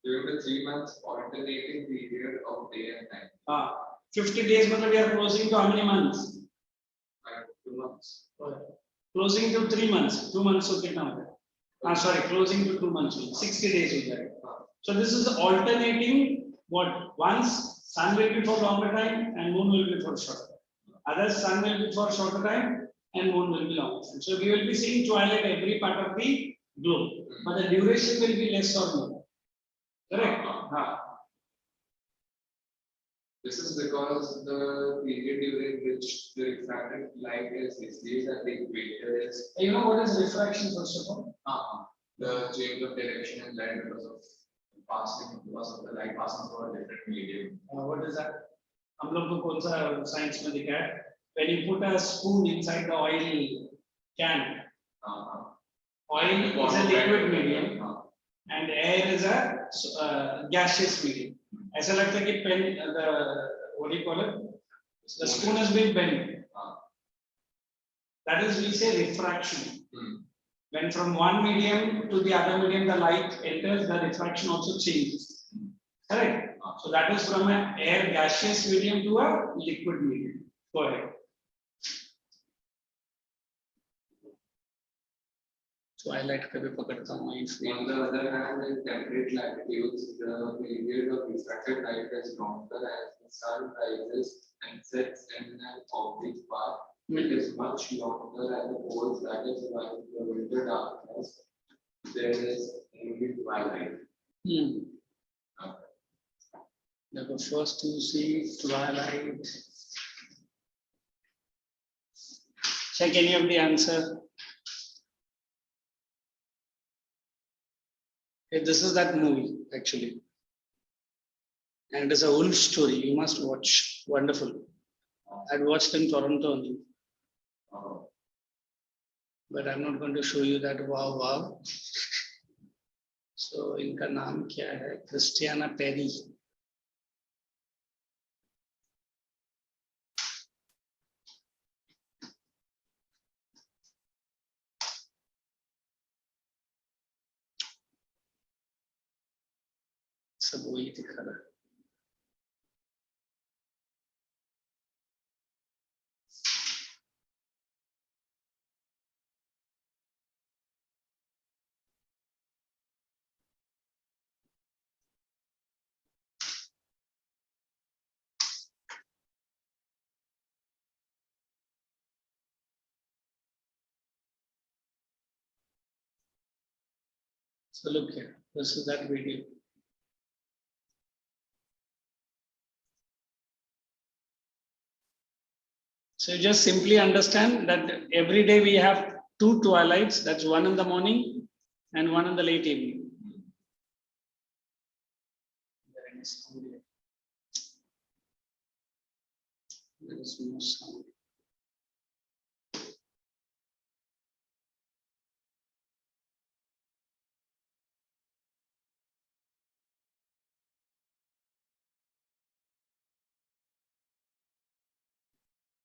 During the 3 months alternating period of day and night. 50 days मतलब we are closing to how many months? 2 months. Closing to 3 months. 2 months so कितना होता है? Sorry, closing to 2 months. 60 days हो जाएगा. So this is alternating. What? Once sun will be for longer time and moon will be for shorter time. Other sun will be for shorter time and moon will be longer time. So we will be seeing twilight every part of the globe, but the duration will be less or more. Correct? This is because the period during which the refracted light is received at the equator is. You know what is refraction first of all? The change of direction in light because of the light passing through a different medium. What is that? हम लोग को कौन सा science में दिखा है? When you put a spoon inside the oil can, oil is a liquid medium and air is a gaseous medium. ऐसा लगता है कि pen, what do you call it? The spoon has been bent. That is, we say refraction. When from one medium to the other medium the light enters, the refraction also changes. Correct? So that is from an air gaseous medium to a liquid medium. Go ahead. Twilight कभी पकड़ता हूँ मैं इसलिए. On the other hand, in temperate latitudes, the period of refracted light is longer as the sun rises and sets in an oblique path. It is much longer at the poles. That is why in the winter darkness there is only twilight. The first you see twilight. Check any of the answer. This is that movie actually, and it is a wolf story. You must watch. Wonderful. I'd watched in Toronto only, but I'm not going to show you that. Wow. So इनका नाम क्या है? Christiana Perry. सब वही दिखा रहा है. So look here, this is that video. So just simply understand that every day we have 2 twilights, that's one in the morning and one in the late evening. There is no sound.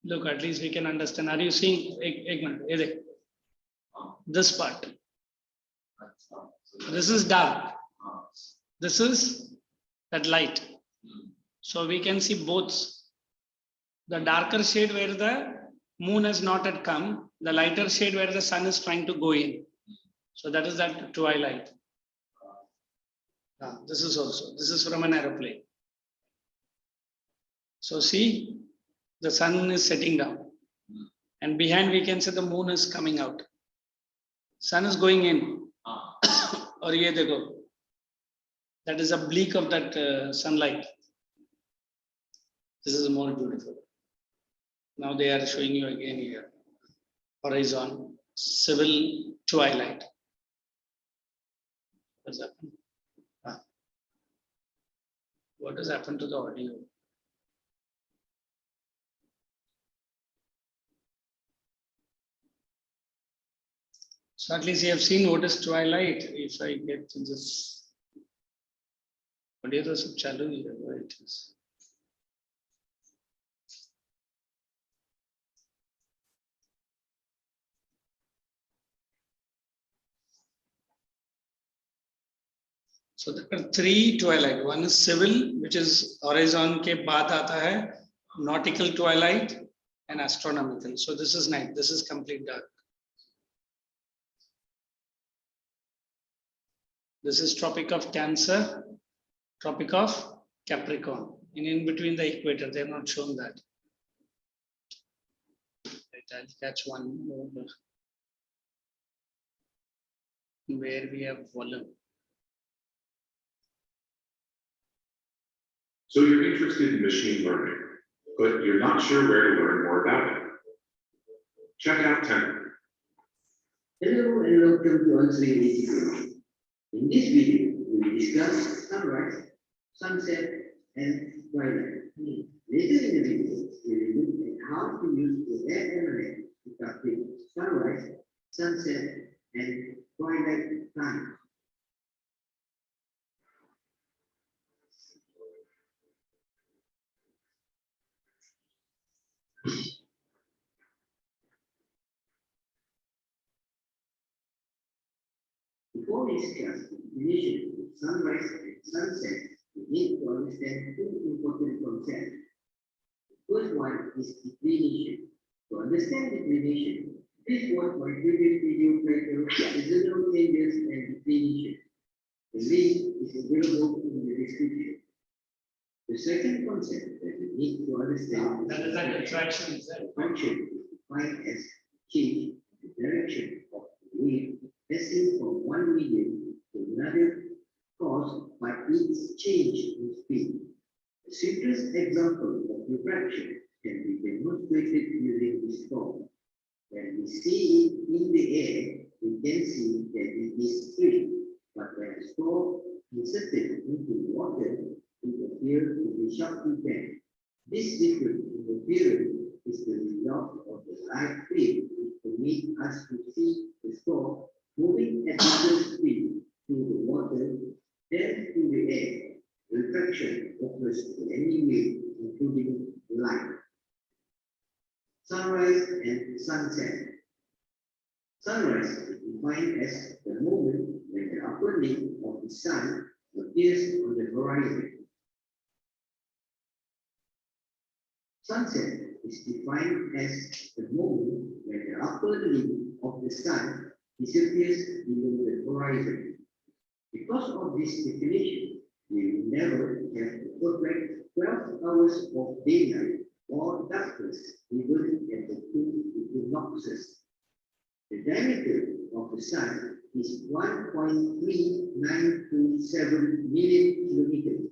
Look, at least we can understand. Are you seeing? This part. This is dark. This is that light. So we can see both. The darker shade where the moon has not yet come, the lighter shade where the sun is trying to go in. So that is that twilight. This is from an aeroplane. So see, the sun is setting down. And behind we can see the moon is coming out. Sun is going in. Or ye dekho. That is a bleak of that sunlight. This is more beautiful. Now they are showing you again here. Horizon, civil twilight. What's happened? What has happened to the audio? So at least you have seen what is twilight. If I get to this audio, to sab chalu hi hai, where it is. So there are three twilight. One is civil, which is horizon ke baad aata hai, nautical twilight and astronomical. So this is night. This is complete dark. This is Tropic of Cancer, Tropic of Capricorn. In between the equator, they have not shown that. I'll catch one more where we have volume. So you're interested in machine learning, but you're not sure where to learn more about it. Check out Temper. Hello and welcome to Answering ATP. In this video, we will discuss sunrise, sunset, and twilight. Later in the video, we will look at how to use the FMLA to calculate sunrise, sunset, and twilight time. Before we discuss the definition of sunrise and sunset, we need to understand two important concepts. The first one is declination. To understand declination, please watch my previous video titled Seasonal Changes and Declination. The link is available in the description. The second concept that we need to understand That is that attraction itself. Attraction is defined as change in the direction of the wave passing from one medium to another caused by its change in speed. The simplest example of refraction can be demonstrated using this form. When we see it in the air, we can see that it is free, but when a straw is inserted into water, it appears to be sharply bent. This difference in appearance is the result of the light field which permits us to see the straw moving at equal speed through the water, then through the air. Refraction occurs to any wave, including light. Sunrise and sunset. Sunrise is defined as the moment when the upper limb of the sun appears on the horizon. Sunset is defined as the moment when the upper limb of the sun disappears below the horizon. Because of this definition, we will never have the perfect 12 hours of daylight or darkness even at the two equinoxes. The diameter of the sun is 1.3927 million kilometers.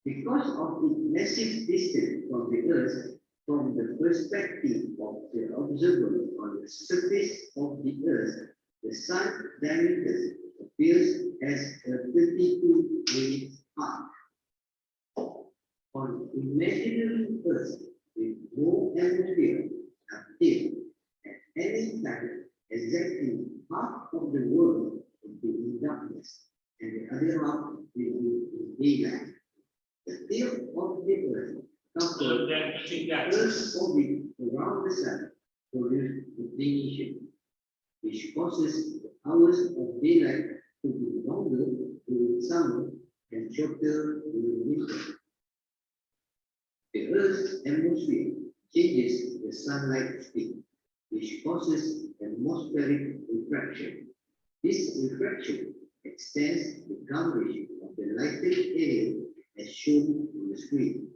Because of its massive distance from the Earth, from the perspective of the observer on the surface of the Earth, the sun's diameter appears as a 32-minute arc. On imaginary Earth with no atmosphere until at any time exactly half of the world will be in darkness and the other half will be in daylight. The tilt of the Earth coupled with the Earth's orbit around the sun produces declination, which causes the hours of daylight to be longer during summer and shorter during winter. The Earth's atmosphere changes the the sunlight stick, which causes atmospheric refraction. This refraction extends the coverage of the lighted area as shown on the screen.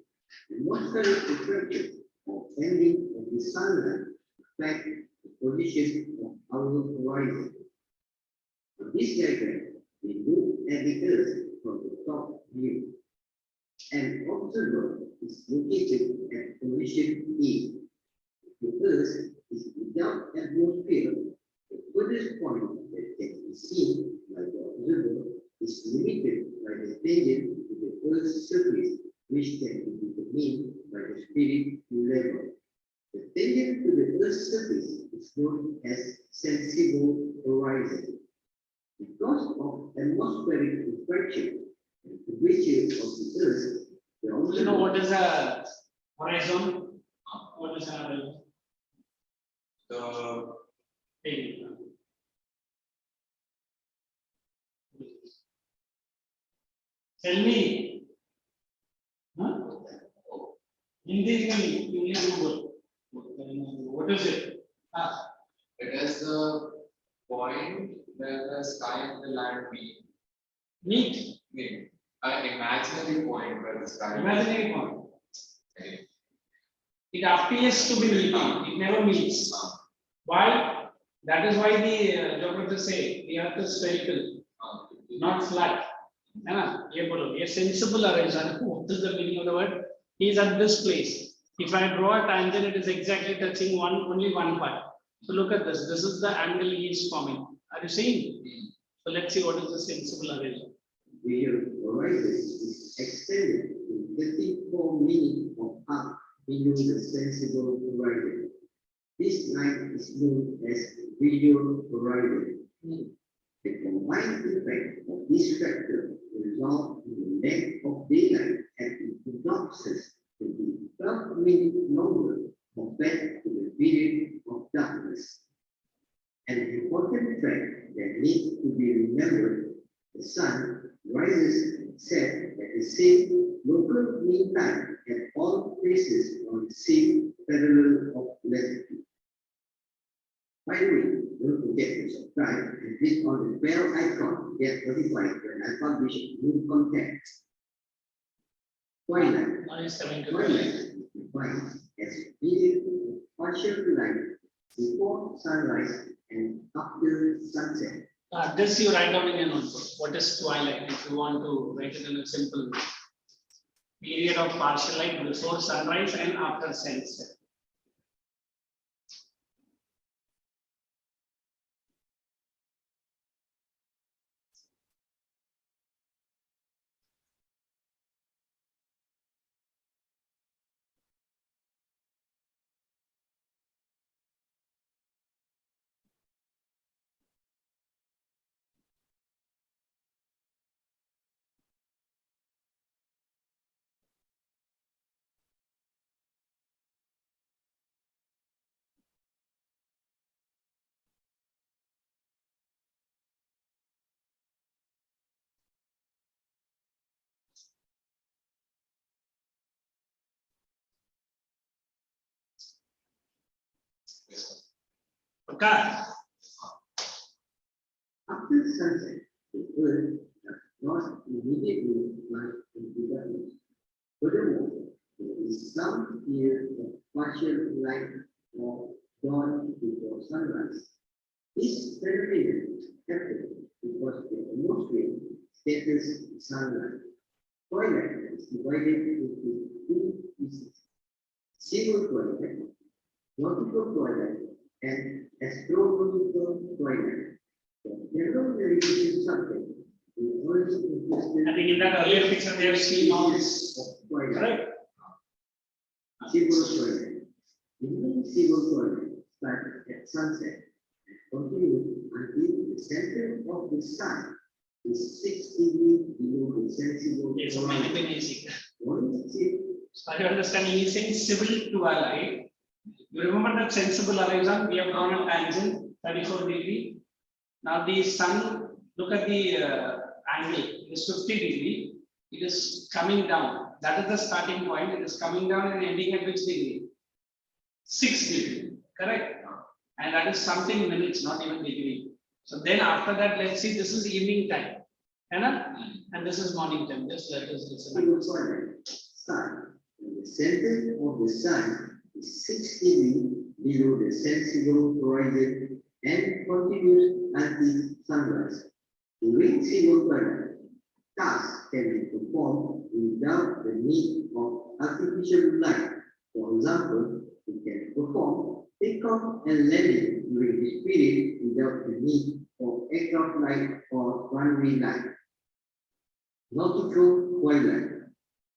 Atmospheric refraction or bending of the sunlight affect the position of our horizon. On this diagram, we look at the Earth from the top view. An observer is located at position A. The Earth is without atmosphere. The furthest point that can be seen by the observer is limited by the tangent to the Earth's surface, which can be determined by the spirit level. The tangent to the Earth's surface is known as sensible horizon. Because of atmospheric refraction and curvature of the Earth, the You know what is a horizon? What is a horizon? The Hey, tell me. Huh? Hindi is English Google. What is it? Ah, it is the point where the sky and the land meet. meet. Meet. An imaginary point where the sky. Imaginary point. Okay. It appears to be meeting. It never meets. Why? That is why the geographers say the Earth is spherical, not flat. है ना? ये बोलो, ये sensible horizon. What is the meaning of the word? He is at this place. If I draw a tangent, it is exactly touching only one part. So look at this. This is the angle he is forming. Are you seeing? So let's see what is the sensible horizon. Visual horizon is extended to 34 minutes of arc below the sensible horizon. This line is known as visual horizon. The combined effect of this factor will result in the length of daylight at equinoxes to be 12 minutes longer compared to the period of darkness. An important fact that needs to be remembered: the sun rises and sets at the same local mean time at all places on the same parallel of latitude. By the way, don't forget to subscribe and click on the bell icon to get notified when I publish new content. Twilight. Now he's coming to Twilight is defined as a period of partial light before sunrise and after sunset. This you write down in your notebook. What is twilight? If you want to write it in a simple way. Period of partial light before sunrise and after sunset. Okay. After sunset, the earth does not immediately plunge into darkness. Furthermore, there is some period of partial light or dawn before sunrise. This phenomenon happens because the atmosphere scatters sunlight. Twilight is divided into two pieces: single twilight, nautical twilight, and astronomical twilight. The general navigation subject is also interested. I think in that earlier picture they have seen all this. Of twilight. Correct. Civil twilight. Evening civil twilight starts at sunset and continues until the center of the sun is 6 degrees below the sensible Yes, so many easy. Once it So are you understanding? He is saying civil twilight. You remember that sensible horizon? We have drawn a tangent 34 degree. Now the sun, look at the angle. It is 50 degree. It is coming down. That is the starting point. It is coming down and ending at which degree? 6 degree, correct? And that is something minutes, not even degree. So then after that, let's see, this is evening time, and this is morning time. Just let us listen. Sun. The center of the sun is 6 degrees below the sensible horizon and continues until sunrise. During civil twilight, tasks can be performed without the need of artificial light. For example, we can perform takeoff and landing during this period without the need of aircraft light or runway light. Nautical twilight.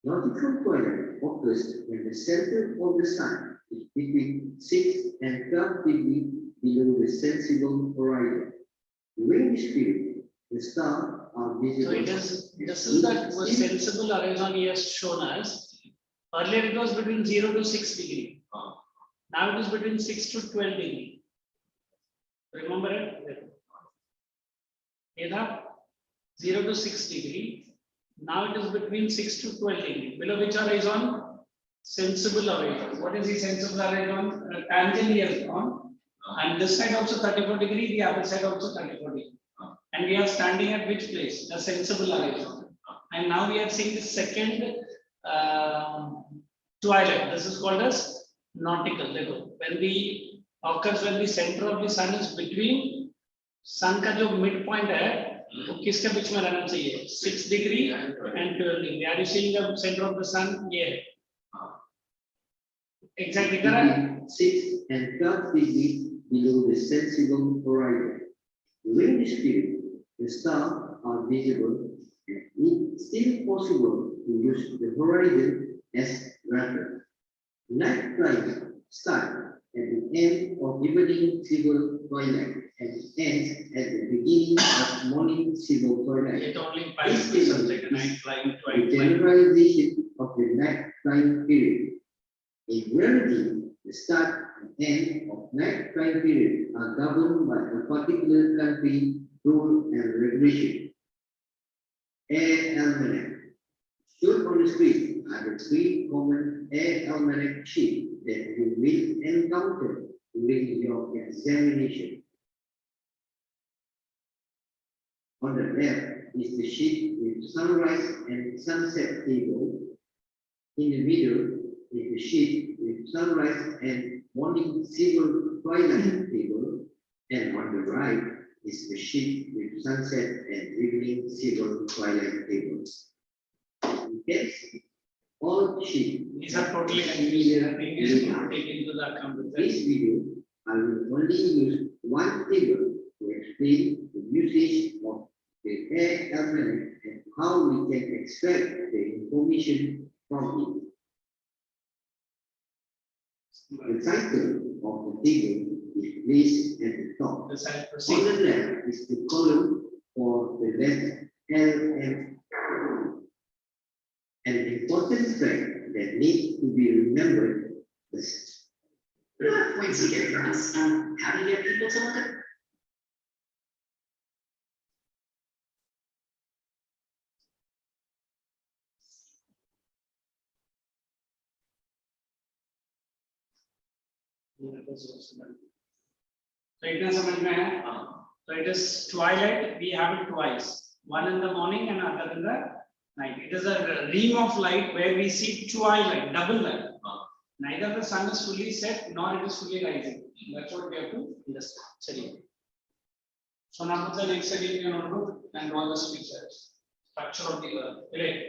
Nautical twilight occurs when the center of the sun is between 6 and 12 degrees below the sensible horizon. During this period, the stars are visible. So it is, this is that was sensible horizon he has shown us. Earlier it was between 0 to 6 degree. Now it is between 6 to 12 degree. Remember it? Either 0 to 6 degree. Now it is between 6 to 12 degree. Below which horizon? Sensible horizon. What is the sensible horizon? Tangent he has gone. And this side also 34 degree, the other side also 34 degree. And we are standing at which place? The sensible horizon. And now we are seeing the second twilight. This is called as nautical. When the occurs when the center of the sun is between sun का जो midpoint है, वो किसके बीच में रहना चाहिए? 6 degree and 12 degree. Are you seeing the center of the sun? Yeah. Exactly correct. 6 and 12 degrees below the sensible horizon. During this period, the stars are visible and it's still possible to use the horizon as reference. Night flying starts at the end of evening civil twilight and ends at the beginning of morning civil twilight. It only 5% like a night flying The twilight. generalization of the night flying period. In reality, the start and end of night flying period are governed by a particular country rule and regulation. Air almanac. Shown on the screen are the 3 common air almanac sheets that you will encounter during your examination. On the left is the sheet with sunrise and sunset table. In the middle is the sheet with sunrise and morning civil twilight table. And on the right is the sheet with sunset and evening civil twilight tables. Yes, all sheets. These are totally unused. Nothing is taken into the account. This video, I will only use one table to explain the usage of the air almanac and how we can extract the information from it. The title of the table is placed at the top. On the left is the column for the letter LM. An important fact that needs to be remembered is What points you get from us, and how do you get people to look at? So इतना समझ में है? So it is twilight. We have it twice. One in the morning and other in the night. It is a ring of light where we see twilight, double light. Neither the sun is fully set nor it is fully rising. That's what we have to understand. So now the next study we are going to and draw the pictures. Structure of the earth. Right?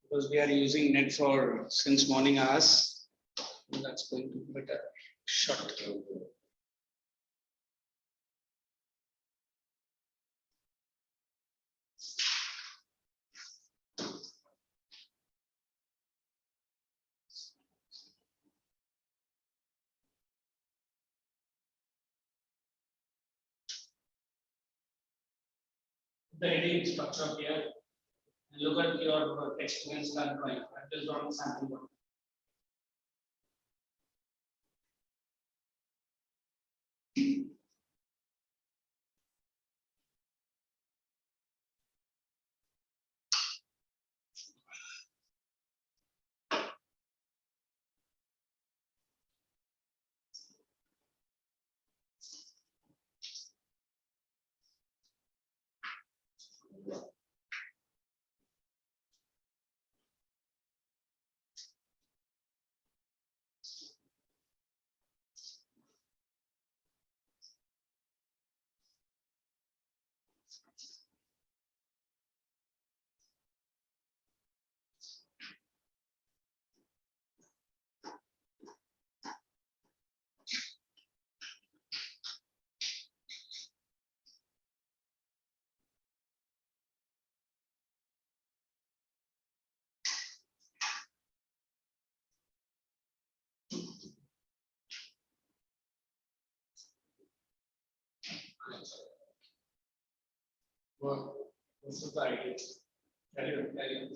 Because we are using net for since morning hours. That's going to be better shot. The heading structure of here. Look at your experience and drawing. That is on sample one. Well, this is the idea. Carry on, carry on.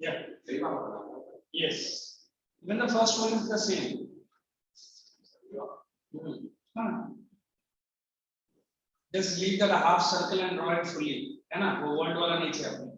Yeah. Yes. Even the first one is the same. Huh. Just leave the half circle and draw it fully. है ना? वो word वाला नीचे अपने.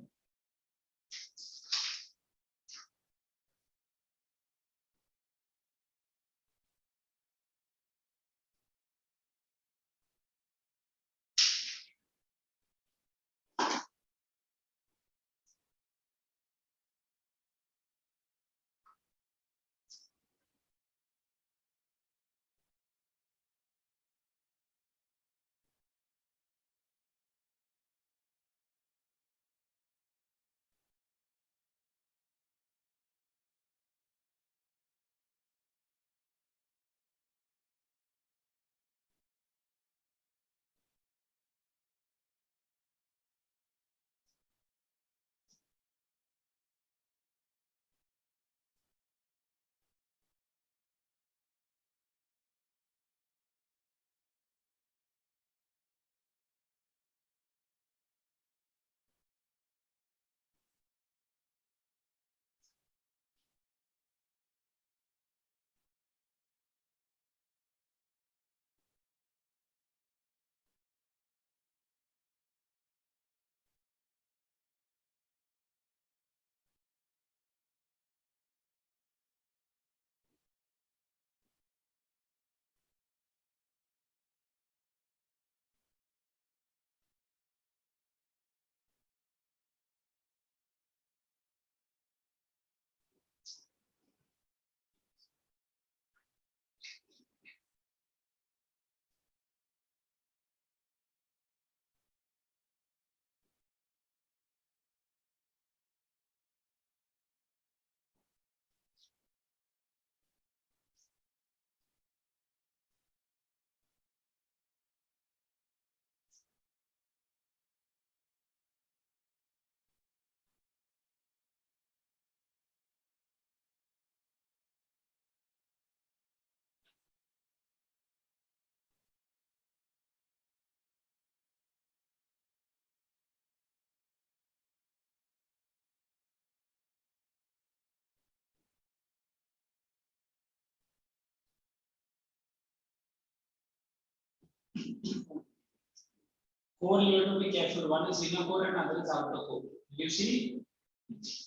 Core you have to be careful. One is inner core and other is outer core. You see,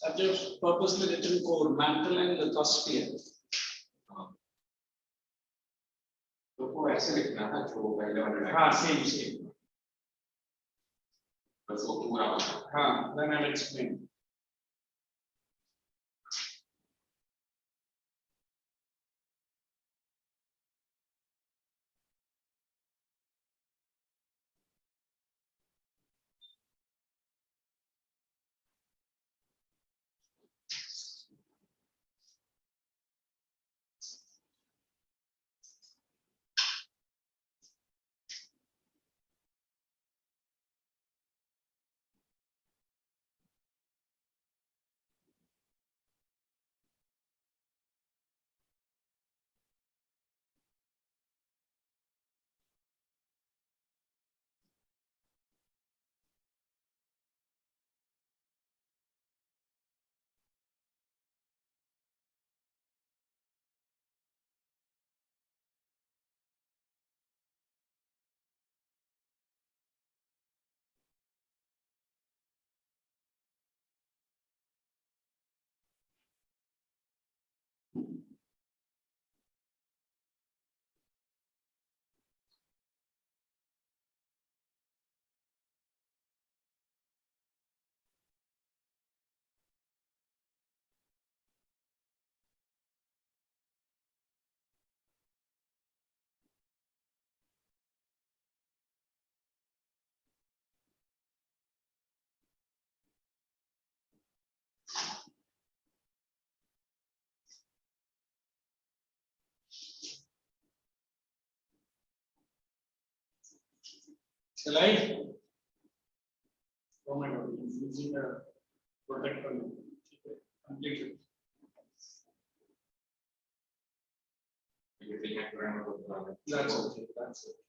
I've just purposely written core, mantle and lithosphere. तो को ऐसे लिखना था जो पहले वाले हाँ, same. बस वो पूरा होता हाँ, then I'll explain. Shall I? Oh my God, I'm using the protector. Completely. है ये तो यहाँ ग्रामर होता है That's okay. That's it.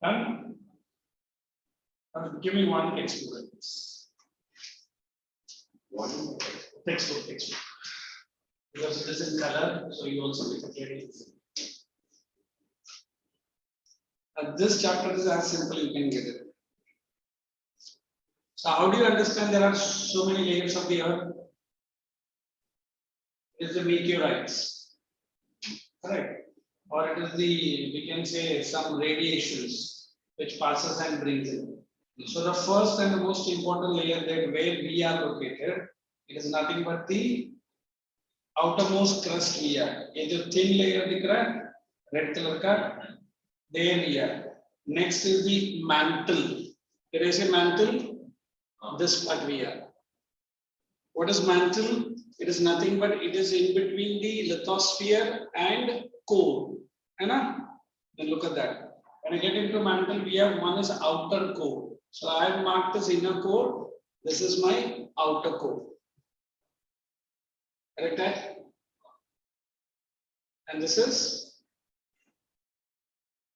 Done? Give me one textbook. one Textbook. Because it is in color, so you also get it. This chapter is as simple you can get it. So how do you understand there are so many layers of the earth? It is the meteorites, correct? Or it is the, we can say, some radiations which passes and brings in. So the first and the most important layer that where we are located, it is nothing but the outermost crust we are. ये जो thin layer दिख रहा है, red color का, there we are. Next is the mantle. Can I say mantle? This part we are. What is mantle? It is nothing but it is in between the lithosphere and core. Then look at that. When I get into mantle, we have one is outer core. So I have marked this inner core. This is my outer core. Correct? And this is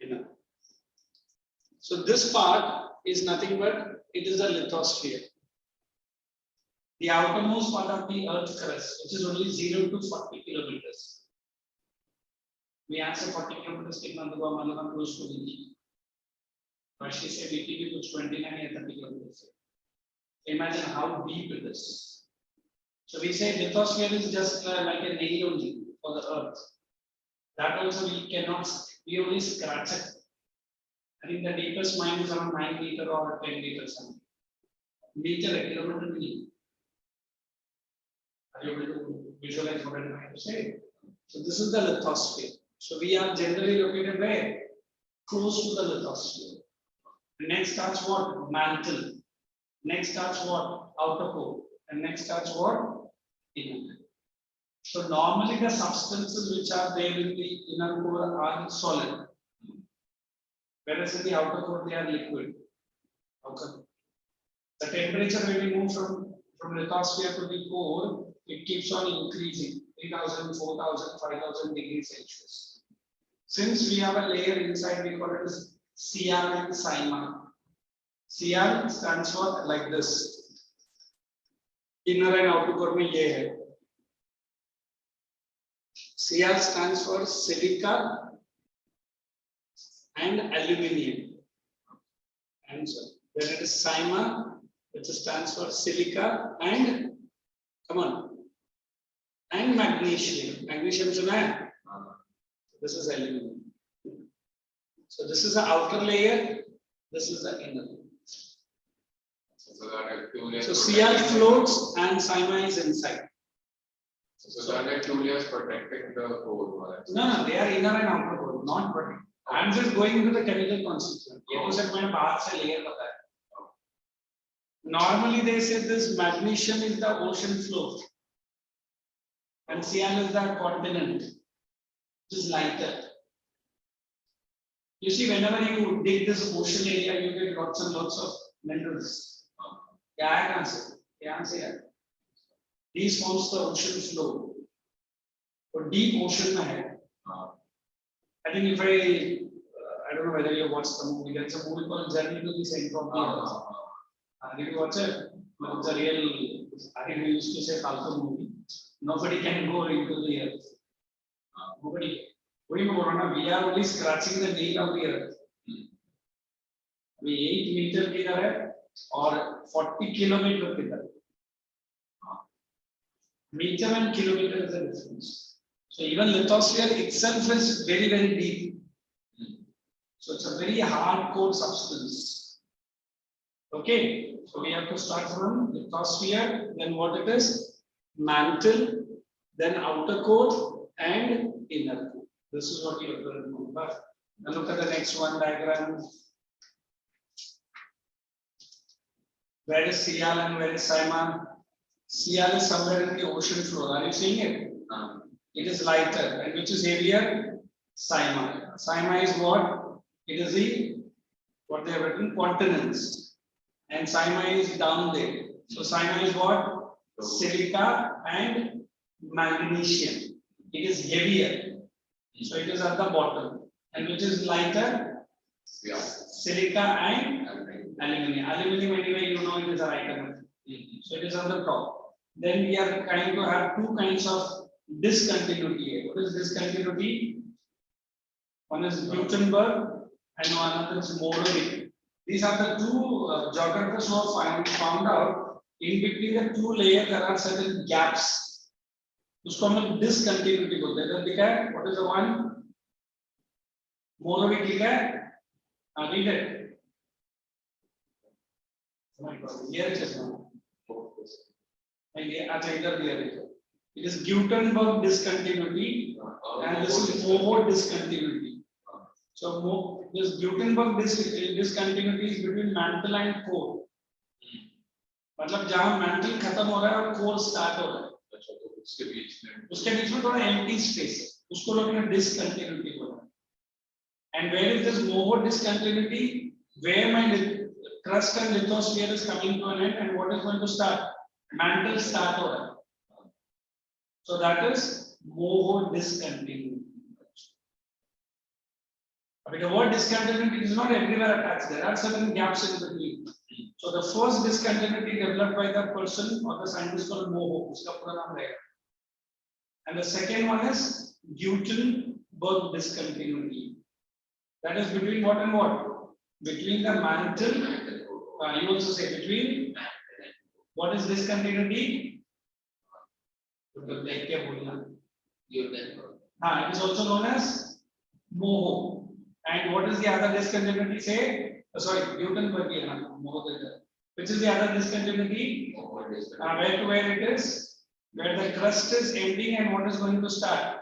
inner. So this part is nothing but it is a lithosphere. The outermost part of the Earth crust, which is only 0 to 40 kilometers. We answer 40 kilometers take on the Malama close to the but she said it was 29 or 30 kilometers. Imagine how deep it is. So we say lithosphere is just like a nail only for the Earth. That also we only scratch it. I think the deepest mine is around 9 meters or 10 meters. Meter a kilometer. Are you able to visualize what I'm trying to say? So this is the lithosphere. So we are generally located where? Close to the lithosphere. Next starts what? Mantle. Next starts what? Outer core. And next starts what? Inner. So normally the substances which are there in the inner core are solid. Whereas in the outer core they are liquid. Okay. The temperature when we move from lithosphere to the core, it keeps on increasing 3000, 4000, 5000 degrees Celsius. Since we have a layer inside, we call it as Cr and Cyma. Cr stands for like this. Inner and outer core mein ye hai. Cr stands for silica and aluminium. And so then it is Cyma, which stands for silica and and magnesium. Magnesium is this is aluminium. So this is the outer layer. This is the inner layer. So Cr floats and Cyma is inside. So that are 2 layers protecting the core. No, they are inner and outer core, not protecting. I am just going into the chemical constituent. ये तो सिर्फ मैंने बाहर से layer बताया. Normally they say this magnesium is the ocean floor and Cr is the continent, which is lighter. You see, whenever you dig this ocean area, you get lots and lots of minerals. क्या है? These forms the ocean floor. और deep ocean में है. I think if I don't know whether you watched the movie. There's a movie called Journey to the Center of the Earth. Did you watch it? It's a real. I think we used to say falco movie. Nobody can go into the earth. Nobody. We are only scratching the nail of the earth. We 8 meters किधर or 40 kilometers किधर. Meter and kilometer is the difference. So even lithosphere itself is very, very deep. So it's a very hardcore substance. Okay, so we have to start from lithosphere, then what it is? Mantle, then outer core and inner core. This is what you have to remember. Now look at the next one diagram. Where is Cr and where is Cyma? Cr is somewhere in the ocean floor. Are you seeing it? It is lighter. And which is heavier? Cyma. Cyma is what? It is the what they have written continents. And Cyma is down there. So Cyma is what? Silica and magnesium. It is heavier. So it is at the bottom. And which is lighter? Silica and aluminium. Aluminium anyway, you know it is a lighter. So it is on the top. Then we are trying to have two kinds of discontinuity. What is discontinuity? One is Gutenberg and one other is Morovic. These are the two geographers who have found out in between the two layers there are certain gaps. उसको हम discontinuity बोलते हैं. लिखा है. What is the one? Morovic लिखा है. Read it. Oh my God. Here it is now. अच्छा इधर दिया देखो. It is Gutenberg discontinuity and this is Moho discontinuity. So this Gutenberg discontinuity is between mantle and core. मतलब जहाँ mantle खत्म हो रहा है और core start हो रहा है. उसके बीच में थोड़ा empty space है. उसको लोग ने discontinuity बोला. And where is this Moho discontinuity? Where my crust and lithosphere is coming to an end and what is going to start? Mantle start हो रहा है. So that is Moho discontinuity. But the word discontinuity is not everywhere attached. There are certain gaps in between. So the first discontinuity developed by the person or the scientist called Moho, uska pura naam rahega. And the second one is Gutenberg discontinuity. That is between what and what? Between the mantle. You also say between. What is discontinuity? It is also known as Moho. And what is the other discontinuity? Say, Gutenberg. Which is the other discontinuity? Where to where it is? Where the crust is ending and what is going to start?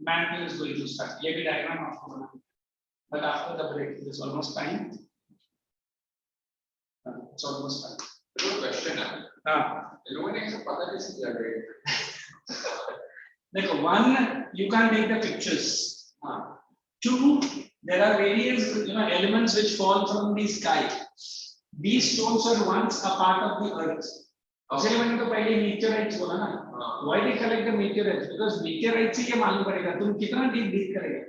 Mantle is going to start. Ye bhi diagram aapko banana. But after the break, it is almost time. It's almost time. Good question. One, you can't take the pictures. Two, there are various elements which fall from the sky. These stones were once a part of the earth. इसलिए मैंने तो पहले meteorites बोला ना. Why they collect the meteorites? Because meteorites से ये मालूम पड़ेगा तुम कितना deep dig करेगा.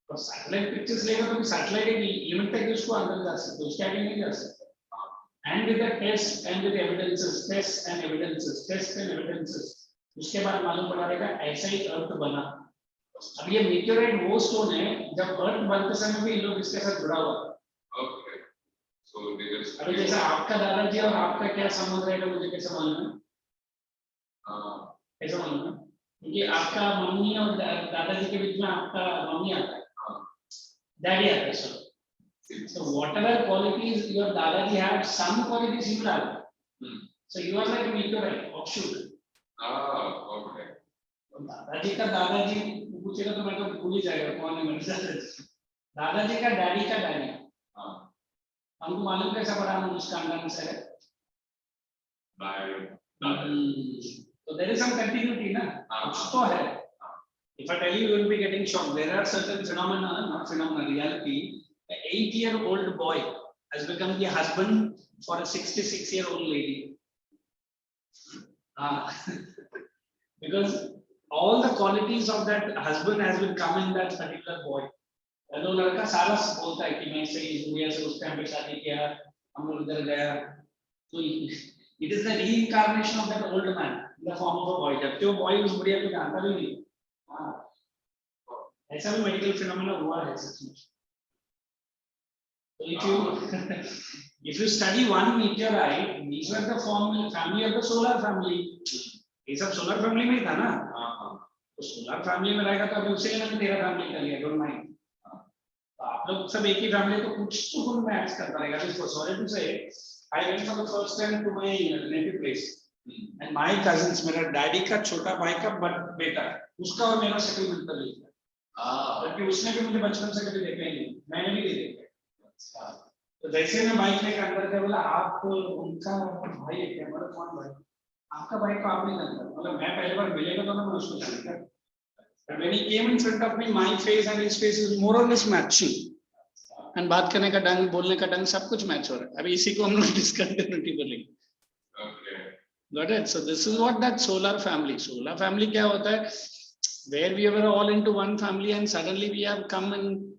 तो satellite pictures लेगा तो satellite एक limit तक उसको अंदर जा सकते हो. उसके आगे नहीं जा सकते. And with the test and with evidences, tests and evidences, उसके बाद मालूम पड़ा रहेगा ऐसा ही अर्थ बना. अब ये meteorite वो stone है जब अर्थ बनते समय भी इन लोग इसके साथ जुड़ा हुआ. अभी जैसा आपका दादाजी और आपका क्या संबंध रहेगा मुझे कैसे मालूम है? कैसे मालूम है? क्योंकि आपका मम्मी और दादाजी के बीच में आपका मम्मी आता है, डैडी आता है. So whatever qualities your dadaji had, some qualities you have. So you are like a meteorite, offshoot. Okay. दादाजी का दादाजी पूछेगा तो मैं तो भूल ही जाएगा कौन है मेरे साथ. दादाजी का डैडी. हमको मालूम कैसा पड़ा हम उस खानदान से है. So there is some continuity ना. कुछ तो है. If I tell you, you will be getting shocked. There are certain phenomena, not phenomena, reality. An 8-year-old boy has become the husband for a 66-year-old lady. Because all the qualities of that husband has been come in that particular boy. तो लड़का सारा बोलता है कि मैं से इस दुनिया से उस टाइम पे शादी किया, हम लोग इधर गया. तो it is the reincarnation of that old man in the form of a boy. जबकि वो boy उस बुढ़िया को जानता भी नहीं. ऐसा भी मेडिकल फिनोमेना हुआ है सच में. If you study one meteorite, these were the family of the solar family. ये सब solar family में ही था ना. तो solar family में रहेगा तो अभी उसे मैंने तेरा family कर लिया, don't mind. आप लोग सब एक ही family तो कुछ तो कुछ मैच करता रहेगा. So sorry to say, I went for the first time to my native place, and my cousins, मेरा डैडी का छोटा भाई का बेटा, उसका और मेरा सेटलमेंट कर लिया. क्योंकि उसने भी मुझे बचपन से कभी देखा ही नहीं, मैंने भी नहीं देखा. तो जैसे मैं बाइक लेकर अंदर गया, बोला आप उनका भाई है क्या? मतलब कौन भाई? आपका भाई को आप नहीं जानता. मतलब मैं पहली बार मिलेगा तो मैं उसको जानता. But when he came in front of me, my face and his face is more or less matching. And बात करने का ढंग, बोलने का ढंग सब कुछ मैच हो रहा है. अभी इसी को हम लोग डिस्कंटिन्यूटी बोलेंगे. Got it? So this is what that solar family. Solar family क्या होता है? Where we were all into one family and suddenly we have come and